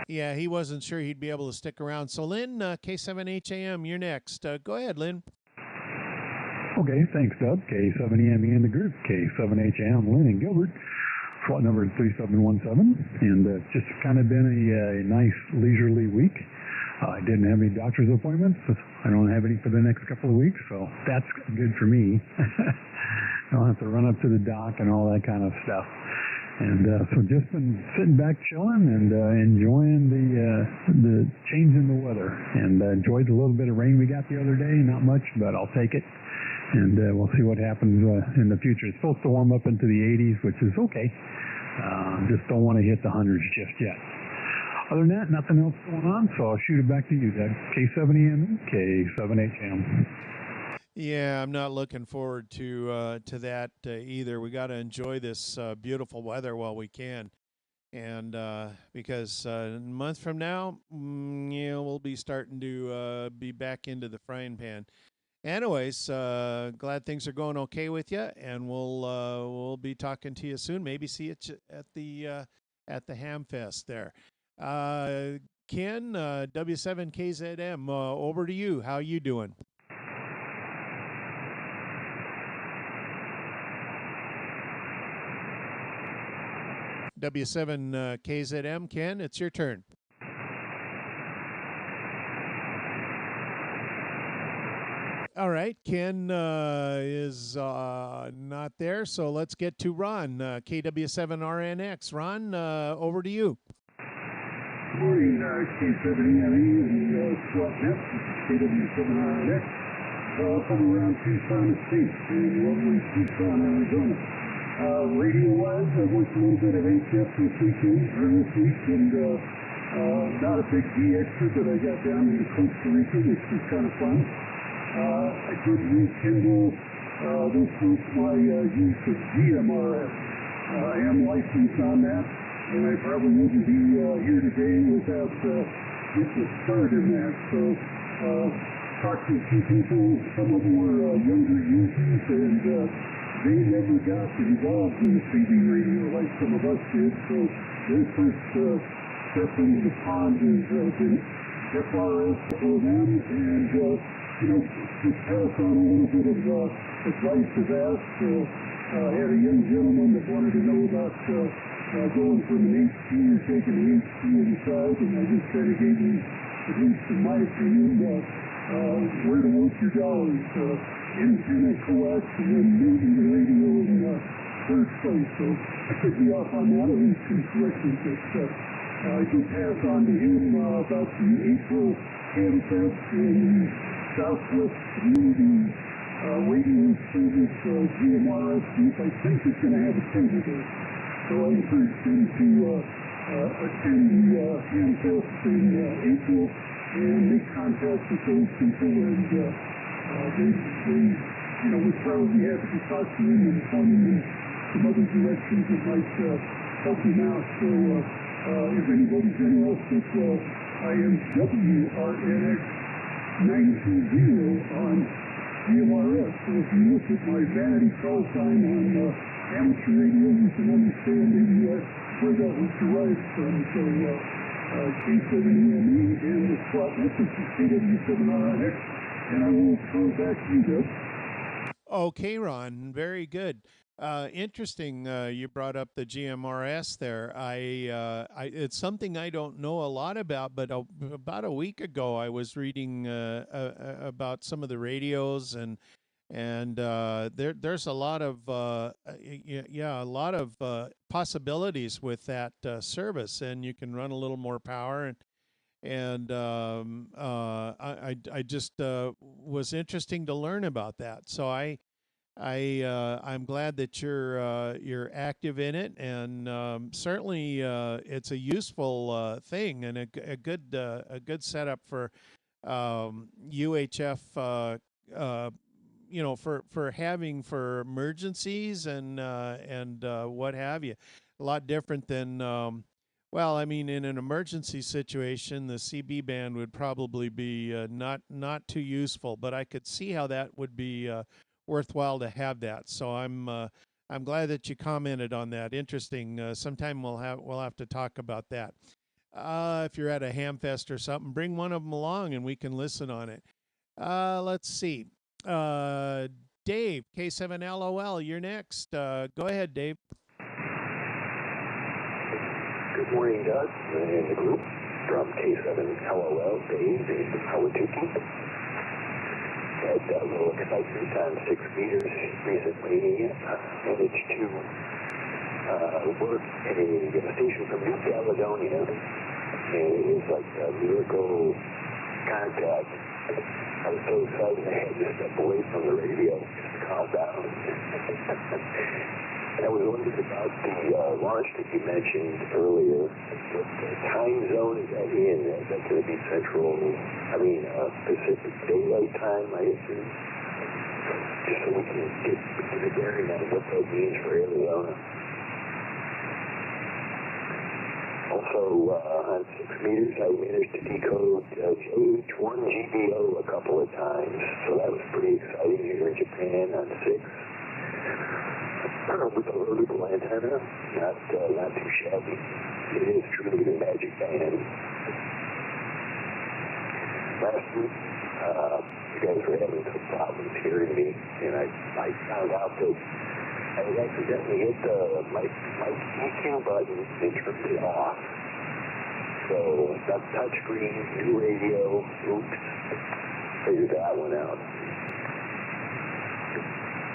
Yeah, he wasn't sure he'd be able to stick around. So, Lynn, K7HAM, you're next. Go ahead, Lynn. Okay, thanks, Doug. K7EME in the group. K7HAM, Lynn and Gilbert. SWOT number is 3717. And it's just kind of been a nice leisurely week. I didn't have any doctor's appointments. I don't have any for the next couple of weeks, so that's good for me. I don't have to run up to the doc and all that kind of stuff. And so just been sitting back chilling and enjoying the change in the weather. And enjoyed the little bit of rain we got the other day. Not much, but I'll take it. And we'll see what happens in the future. It's supposed to warm up into the 80s, which is okay. Just don't want to hit the hundreds just yet. Other than that, nothing else going on, so I'll shoot it back to you, Doug. K7EME, K7HAM. Yeah, I'm not looking forward to that either. We got to enjoy this beautiful weather while we can, and because a month from now, we'll be starting to be back into the frying pan. Anyways, glad things are going okay with you, and we'll be talking to you soon. Maybe see you at the Ham Fest there. Ken, W7KZM, over to you. How you doing? W7KZM, Ken, it's your turn. All right, Ken is not there, so let's get to Ron, KW7RNX. Ron, over to you. Good morning, K7EME and SWOT Net, KW7RNX, from around Tucson State in lovely Tucson, Arizona. Radio-wise, I worked a little bit of HF this weekend, or this week, and not a big D extra, but I got down into Costa Rica, which was kind of fun. I did rekindle this week my use of GMRS. I am licensed on that, and I probably wouldn't be here today without getting a start in that. So, talked to a few people, some of them were younger users, and they never got involved in the CB radio like some of us did. So their first step into the pond has been FRS for them, and just pass on a little bit of advice of that. I had a young gentleman that wanted to know about going from an HT or taking an HT inside, and I just kind of gave him, at least in my opinion, where to work your dollars. Antenna, coax, and then maybe the radio in third place. So I could be off on that, or at least can correct me, but I did pass on to him about the April Ham Fest in the Southwest Community Radio Service GMRS group. I think it's going to have a tender there. So I encouraged him to attend the Ham Fest in April and make contact with those people, and they would probably have to talk to him and point him in some other directions that might help him out. So if anybody's interested, I am WRNX 920 on GMRS. So if you look at my vanity call sign on amateur radio, you can understand maybe where that was derived from. So K7EME and the SWOT Net, this is KW7RNX, and I will throw it back to you, Doug. Okay, Ron, very good. Interesting. You brought up the GMRS there. It's something I don't know a lot about, but about a week ago, I was reading about some of the radios, and there's a lot of possibilities with that service, and you can run a little more power, and I just was interesting to learn about that. So I'm glad that you're active in it, and certainly it's a useful thing and a good setup for UHF. For having for emergencies and what have you. A lot different than Well, I mean, in an emergency situation, the CB band would probably be not too useful, but I could see how that would be worthwhile to have that. So I'm glad that you commented on that. Interesting. Sometime we'll have to talk about that. If you're at a Hamfest or something, bring one of them along and we can listen on it. Let's see. Uh, Dave, K7LOL, you're next. Go ahead, Dave. Good morning, Doug, and the group from K7LOL, Dave in Hawatuki. Had a little excitement on 6 meters recently. Managed to work at a station from New Caledonia, and it was like a miracle contact. I was so excited I had to step away from the radio just to calm down. I was wondering about the launch that you mentioned earlier. What time zone is that in? Is that going to be Pacific Daylight Time, I assume? Just so we can get a bearing on what that means for Arizona. Also, on 6 meters, I managed to decode JH1GBO a couple of times, so that was pretty exciting here in Japan on 6. With a vertical antenna, not too shabby. It is truly the magic band. Last week, you guys were having some problems hearing me, and I found out that I had accidentally hit the mic EQ button and turned it off. So, that's touchscreen, new radio, oops, figured that one out.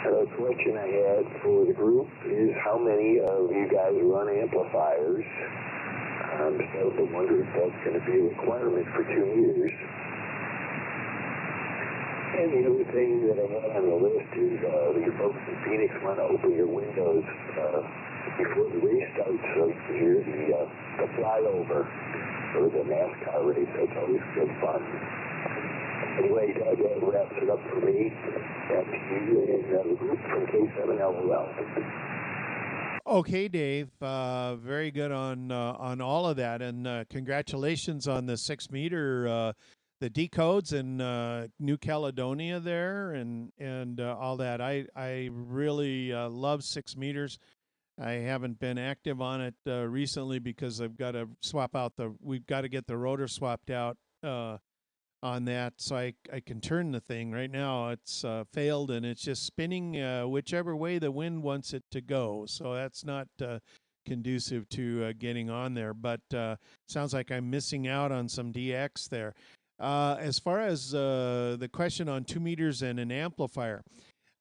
The question I had for the group is how many of you guys run amplifiers? I'm starting to wonder if that's going to be a requirement for 2 meters. And the other thing that I had on the list is your folks in Phoenix want to open your windows before the race starts so you can hear the flyover for the NASCAR race. That's always good fun. Anyway, that wraps it up for me. Back to you and the group from K7LOL. Okay, Dave. Very good on all of that, and congratulations on the 6 meter, the decodes in New Caledonia there, and all that. I really love 6 meters. I haven't been active on it recently because I've got to we've got to get the rotor swapped out on that so I can turn the thing. Right now it's failed and it's just spinning whichever way the wind wants it to go. So that's not conducive to getting on there, but sounds like I'm missing out on some DX there. As far as the question on 2 meters and an amplifier,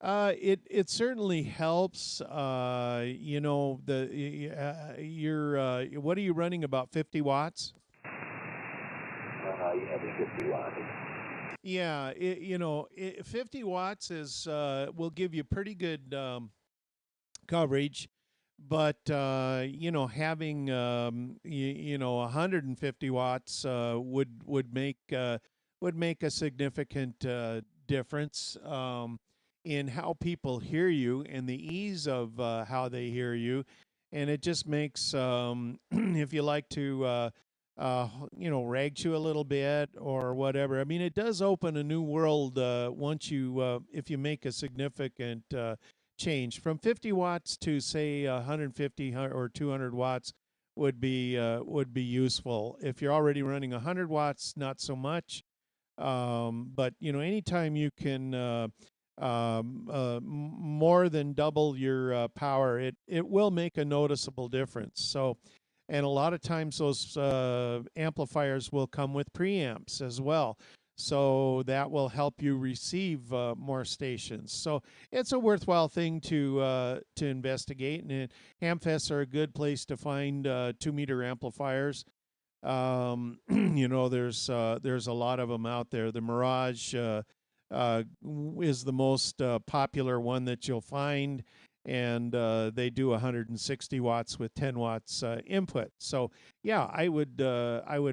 it certainly helps. You know, what are you running, about 50 watts? Yeah, the 50 watts. Yeah, 50 watts will give you pretty good coverage, but having 150 watts would make a significant difference in how people hear you and the ease of how they hear you, and it just makes if you like to rag chew a little bit or whatever. I mean, it does open a new world once if you make a significant change from 50 watts to say 150 or 200 watts would be useful. If you're already running 100 watts, not so much. But anytime you can more than double your power, it will make a noticeable difference. So. And a lot of times those amplifiers will come with preamps as well. So that will help you receive more stations. So it's a worthwhile thing to investigate. And Hamfests are a good place to find 2 meter amplifiers. There's a lot of them out there. The Mirage is the most popular one that you'll find. And they do 160 watts with 10 watts input. So yeah, I would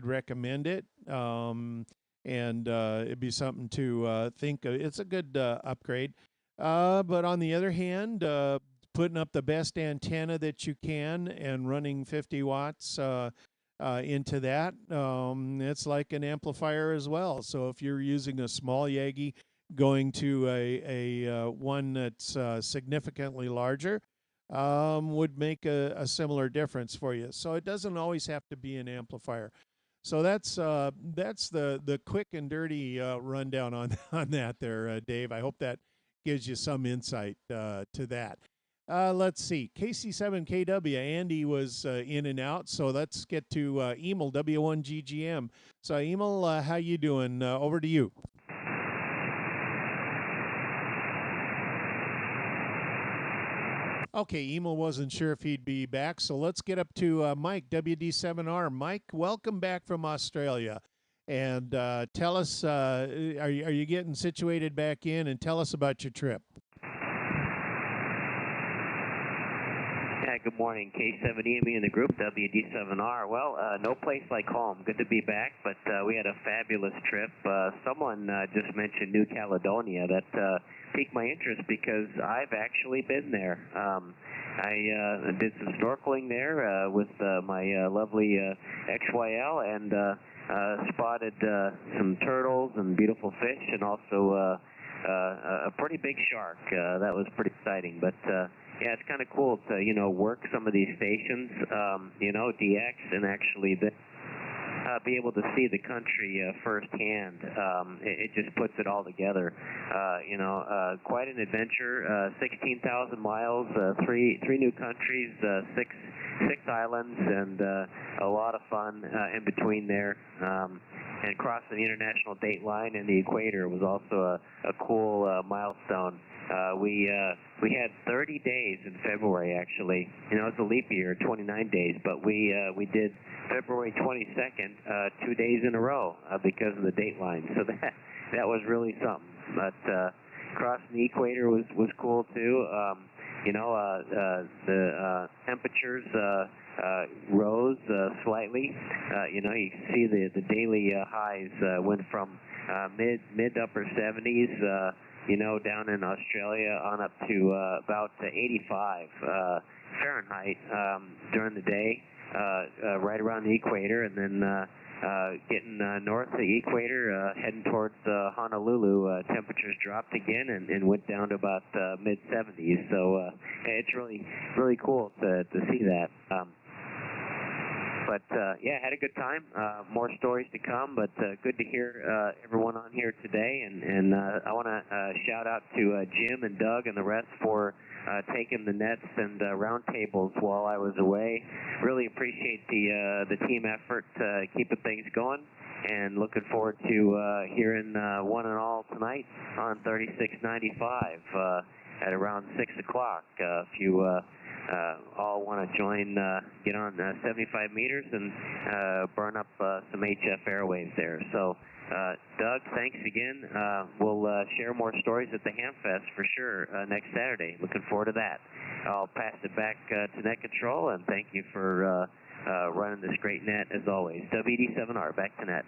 recommend it, and it'd be something to think of. It's a good upgrade. But on the other hand, putting up the best antenna that you can and running 50 watts into that. It's like an amplifier as well. So if you're using a small Yagi going to a one that's significantly larger, would make a similar difference for you. So it doesn't always have to be an amplifier. So that's the quick and dirty rundown on on that there, Dave. I hope that gives you some insight to that. Let's see, KC7KW. Andy was in and out, so let's get to Emil W1GGM. So Emil, how you doing? Over to you. Okay, Emil wasn't sure if he'd be back, so let's get up to Mike, WD7R. Mike, welcome back from Australia. And tell us, are you getting situated back in, and tell us about your trip. Yeah, good morning, K7EME in the group, WD7R. Well, no place like home. Good to be back, but we had a fabulous trip. Someone just mentioned New Caledonia. That piqued my interest because I've actually been there. I did some snorkeling there with my lovely XYL and spotted some turtles and beautiful fish, and also a pretty big shark. That was pretty exciting, but yeah, it's kind of cool to, you know, work some of these stations, you know, DX, and actually be able to see the country firsthand. It just puts it all together. You know, quite an adventure. 16,000 miles, three new countries, six islands, and a lot of fun in between there. And crossing the international date line and the equator was also a cool milestone. We had 30 days in February, actually. You know, it's a leap year, 29 days, but we did February 22nd 2 days in a row because of the date line. So that was really something. But crossing the equator was cool too. You know, the temperatures rose slightly. You know, you see the daily highs went from mid upper 70s. You know, down in Australia on up to about 85 Fahrenheit during the day, right around the equator, and then getting north of the equator, heading towards Honolulu, temperatures dropped again and went down to about mid 70s. So it's really cool to see that. But yeah, had a good time. More stories to come, but good to hear everyone on here today. And I want to shout out to Jim and Doug and the rest for taking the nets and roundtables while I was away. Really appreciate the team effort keeping things going, and looking forward to hearing one and all tonight on 3695 at around 6 o'clock. If you all want to join, get on 75 meters and burn up some HF airwaves there. So, Doug, thanks again. We'll share more stories at the Hamfest for sure next Saturday. Looking forward to that. I'll pass it back to Net Control, and thank you for running this great net as always. WD7R, back to Net.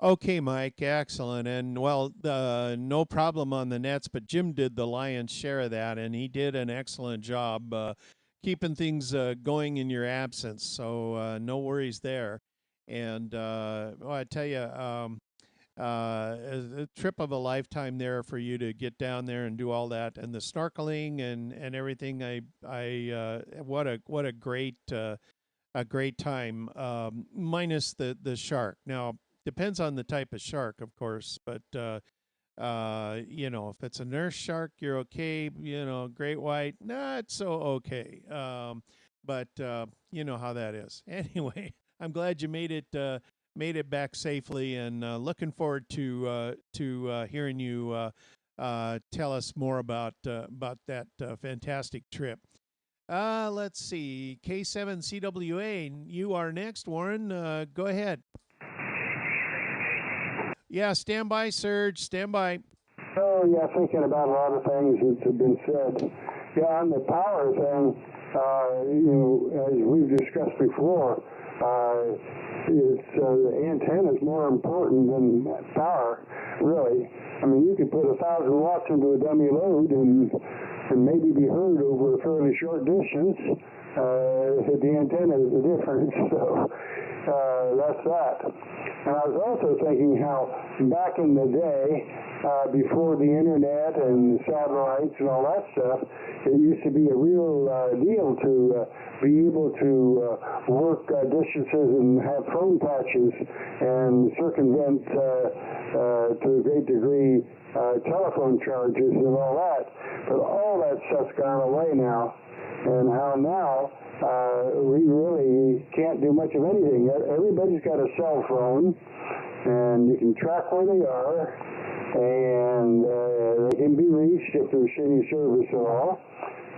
Okay, Mike, excellent. And, well, no problem on the nets, but Jim did the lion's share of that, and he did an excellent job keeping things going in your absence, so no worries there. And, well, I tell you, a trip of a lifetime there for you to get down there and do all that, and the snorkeling and everything. What a great time, minus the shark. Now, depends on the type of shark, of course, but you know, if it's a nurse shark, you're okay. You know, great white, not so okay. But you know how that is. Anyway, I'm glad you made it back safely, and looking forward to hearing you tell us more about that fantastic trip. Let's see, K7CWA, you are next, Warren. Go ahead. Yeah, stand by, Serge. Stand by. Oh, yeah, thinking about a lot of things that have been said. Yeah, on the power thing, you know, as we've discussed before, the antenna is more important than power, really. I mean, you could put 1,000 watts into a dummy load, and and maybe be heard over a fairly short distance. The antenna is the difference, so that's that. And I was also thinking how back in the day, before the internet and satellites and all that stuff, it used to be a real deal to be able to work distances and have phone patches and circumvent to a great degree telephone charges and all that. But all that stuff's gone away now. And how now we really can't do much of anything. Everybody's got a cell phone, and you can track where they are, and they can be reached if there's any service at all,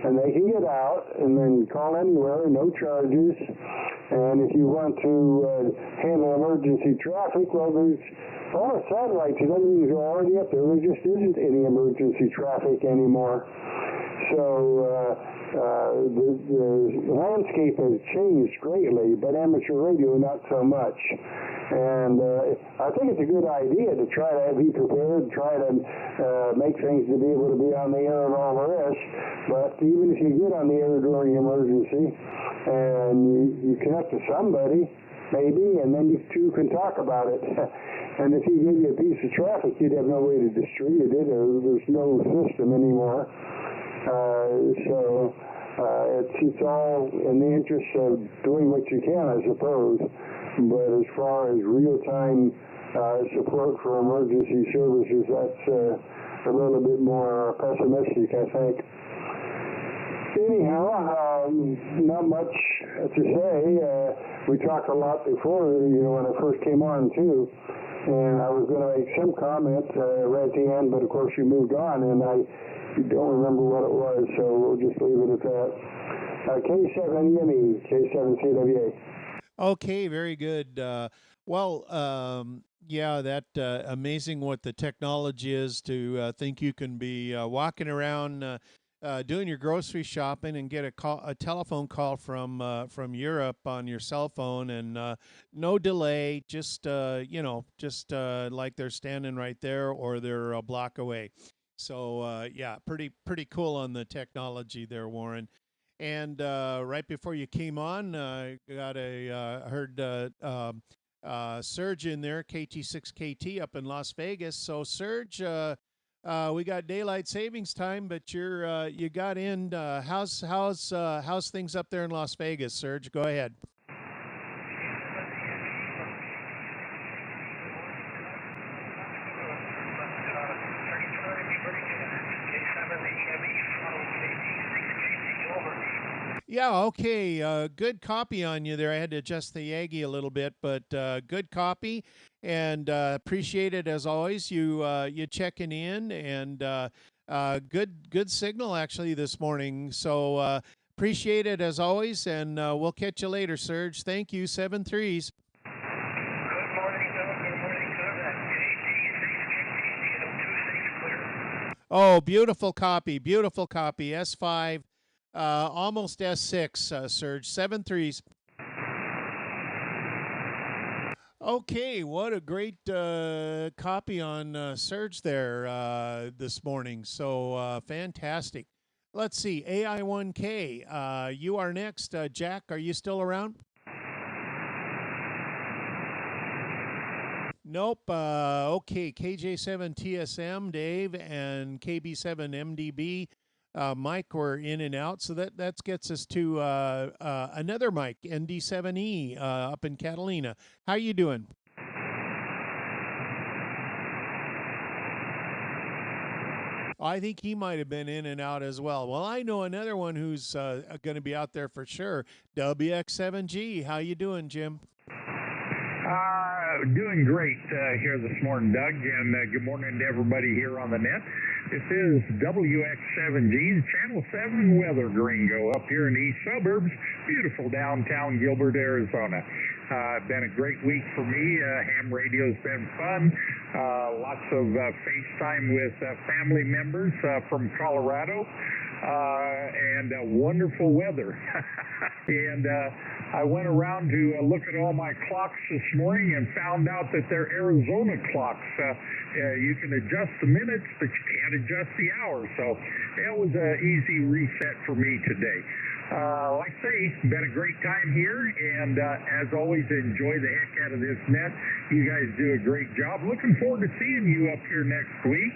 and they can get out and then call anywhere, no charges. And if you want to handle emergency traffic, well, there's all the satellites and everything's already up there. There just isn't any emergency traffic anymore. So the landscape has changed greatly, but amateur radio not so much. And I think it's a good idea to try to be prepared, try to make things to be able to be on the air and all the rest. But even if you get on the air during emergency and you connect to somebody, maybe, and then you two can talk about it. And if he gave you a piece of traffic, you'd have no way to distribute it, or there's no system anymore. So it's all in the interest of doing what you can, I suppose. But as far as real-time support for emergency services, that's a little bit more pessimistic, I think. Anyhow, not much to say. We talked a lot before, when I first came on, too. And I was going to make some comment right at the end, but of course you moved on, and I don't remember what it was, so we'll just leave it at that. K7EME, K7CWA. Okay, very good. Yeah, that amazing what the technology is to think you can be walking around doing your grocery shopping and get a telephone call from Europe on your cell phone, and no delay, just like they're standing right there or they're a block away. So yeah, pretty cool on the technology there, Warren. And right before you came on, heard Serge in there, KT6KT up in Las Vegas. So Serge, we got daylight savings time, but you got in. How's things up there in Las Vegas, Serge? Go ahead. Yeah, okay. Good copy on you there. I had to adjust the Yagi a little bit, but good copy, and appreciate it as always. You checking in, and good signal actually this morning. So appreciate it as always, and we'll catch you later, Serge. Thank you. 7-3s. Oh, beautiful copy. Beautiful copy. S5. Almost S6, Serge. 7-3s. Okay, what a great copy on Serge there this morning. So fantastic. Let's see, AI1K, you are next. Jack, are you still around? Nope. Okay, KJ7TSM, Dave, and KB7MDB. Mike, we're in and out, so that gets us to another Mike, ND7E, up in Catalina. How you doing? I think he might have been in and out as well. Well, I know another one who's going to be out there for sure. WX7G. How you doing, Jim? Doing great here this morning, Doug, and good morning to everybody here on the net. This is WX7G, Channel 7 Weather Gringo up here in the east suburbs, beautiful downtown Gilbert, Arizona. Been a great week for me. Ham radio's been fun. Lots of FaceTime with family members from Colorado. and wonderful weather. And I went around to look at all my clocks this morning and found out that they're Arizona clocks. You can adjust the minutes, but you can't adjust the hours. So that was an easy reset for me today. Like I say, been a great time here, and as always, enjoy the heck out of this net. You guys do a great job. Looking forward to seeing you up here next week.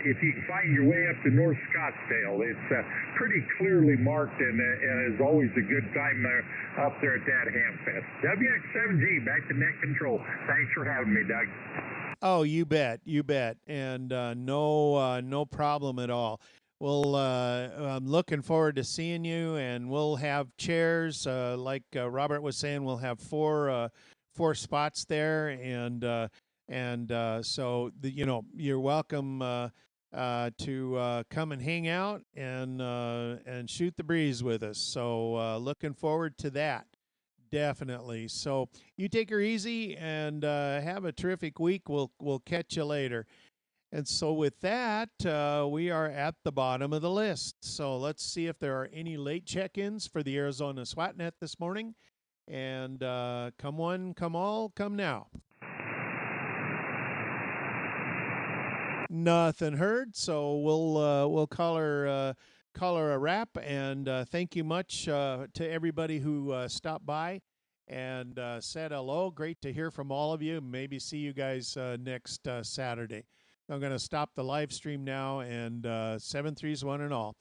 If you can find your way up to North Scottsdale, it's pretty clearly marked, and is always a good time up there at that Hamfest. WX7G, back to net control. Thanks for having me, Doug. Oh, you bet, and no problem at all. Well, I'm looking forward to seeing you, and we'll have chairs. Like Robert was saying, we'll have four spots there, and so you're welcome to come and hang out and shoot the breeze with us. So looking forward to that. Definitely. So you take her easy and have a terrific week. We'll catch you later. And so with that, we are at the bottom of the list. So let's see if there are any late check-ins for the Arizona SWATnet this morning. And come one, come all, come now. Nothing heard. So we'll call her a wrap. And thank you much to everybody who stopped by and said hello. Great to hear from all of you. Maybe see you guys next Saturday. I'm going to stop the live stream now, and 7-3's one and all.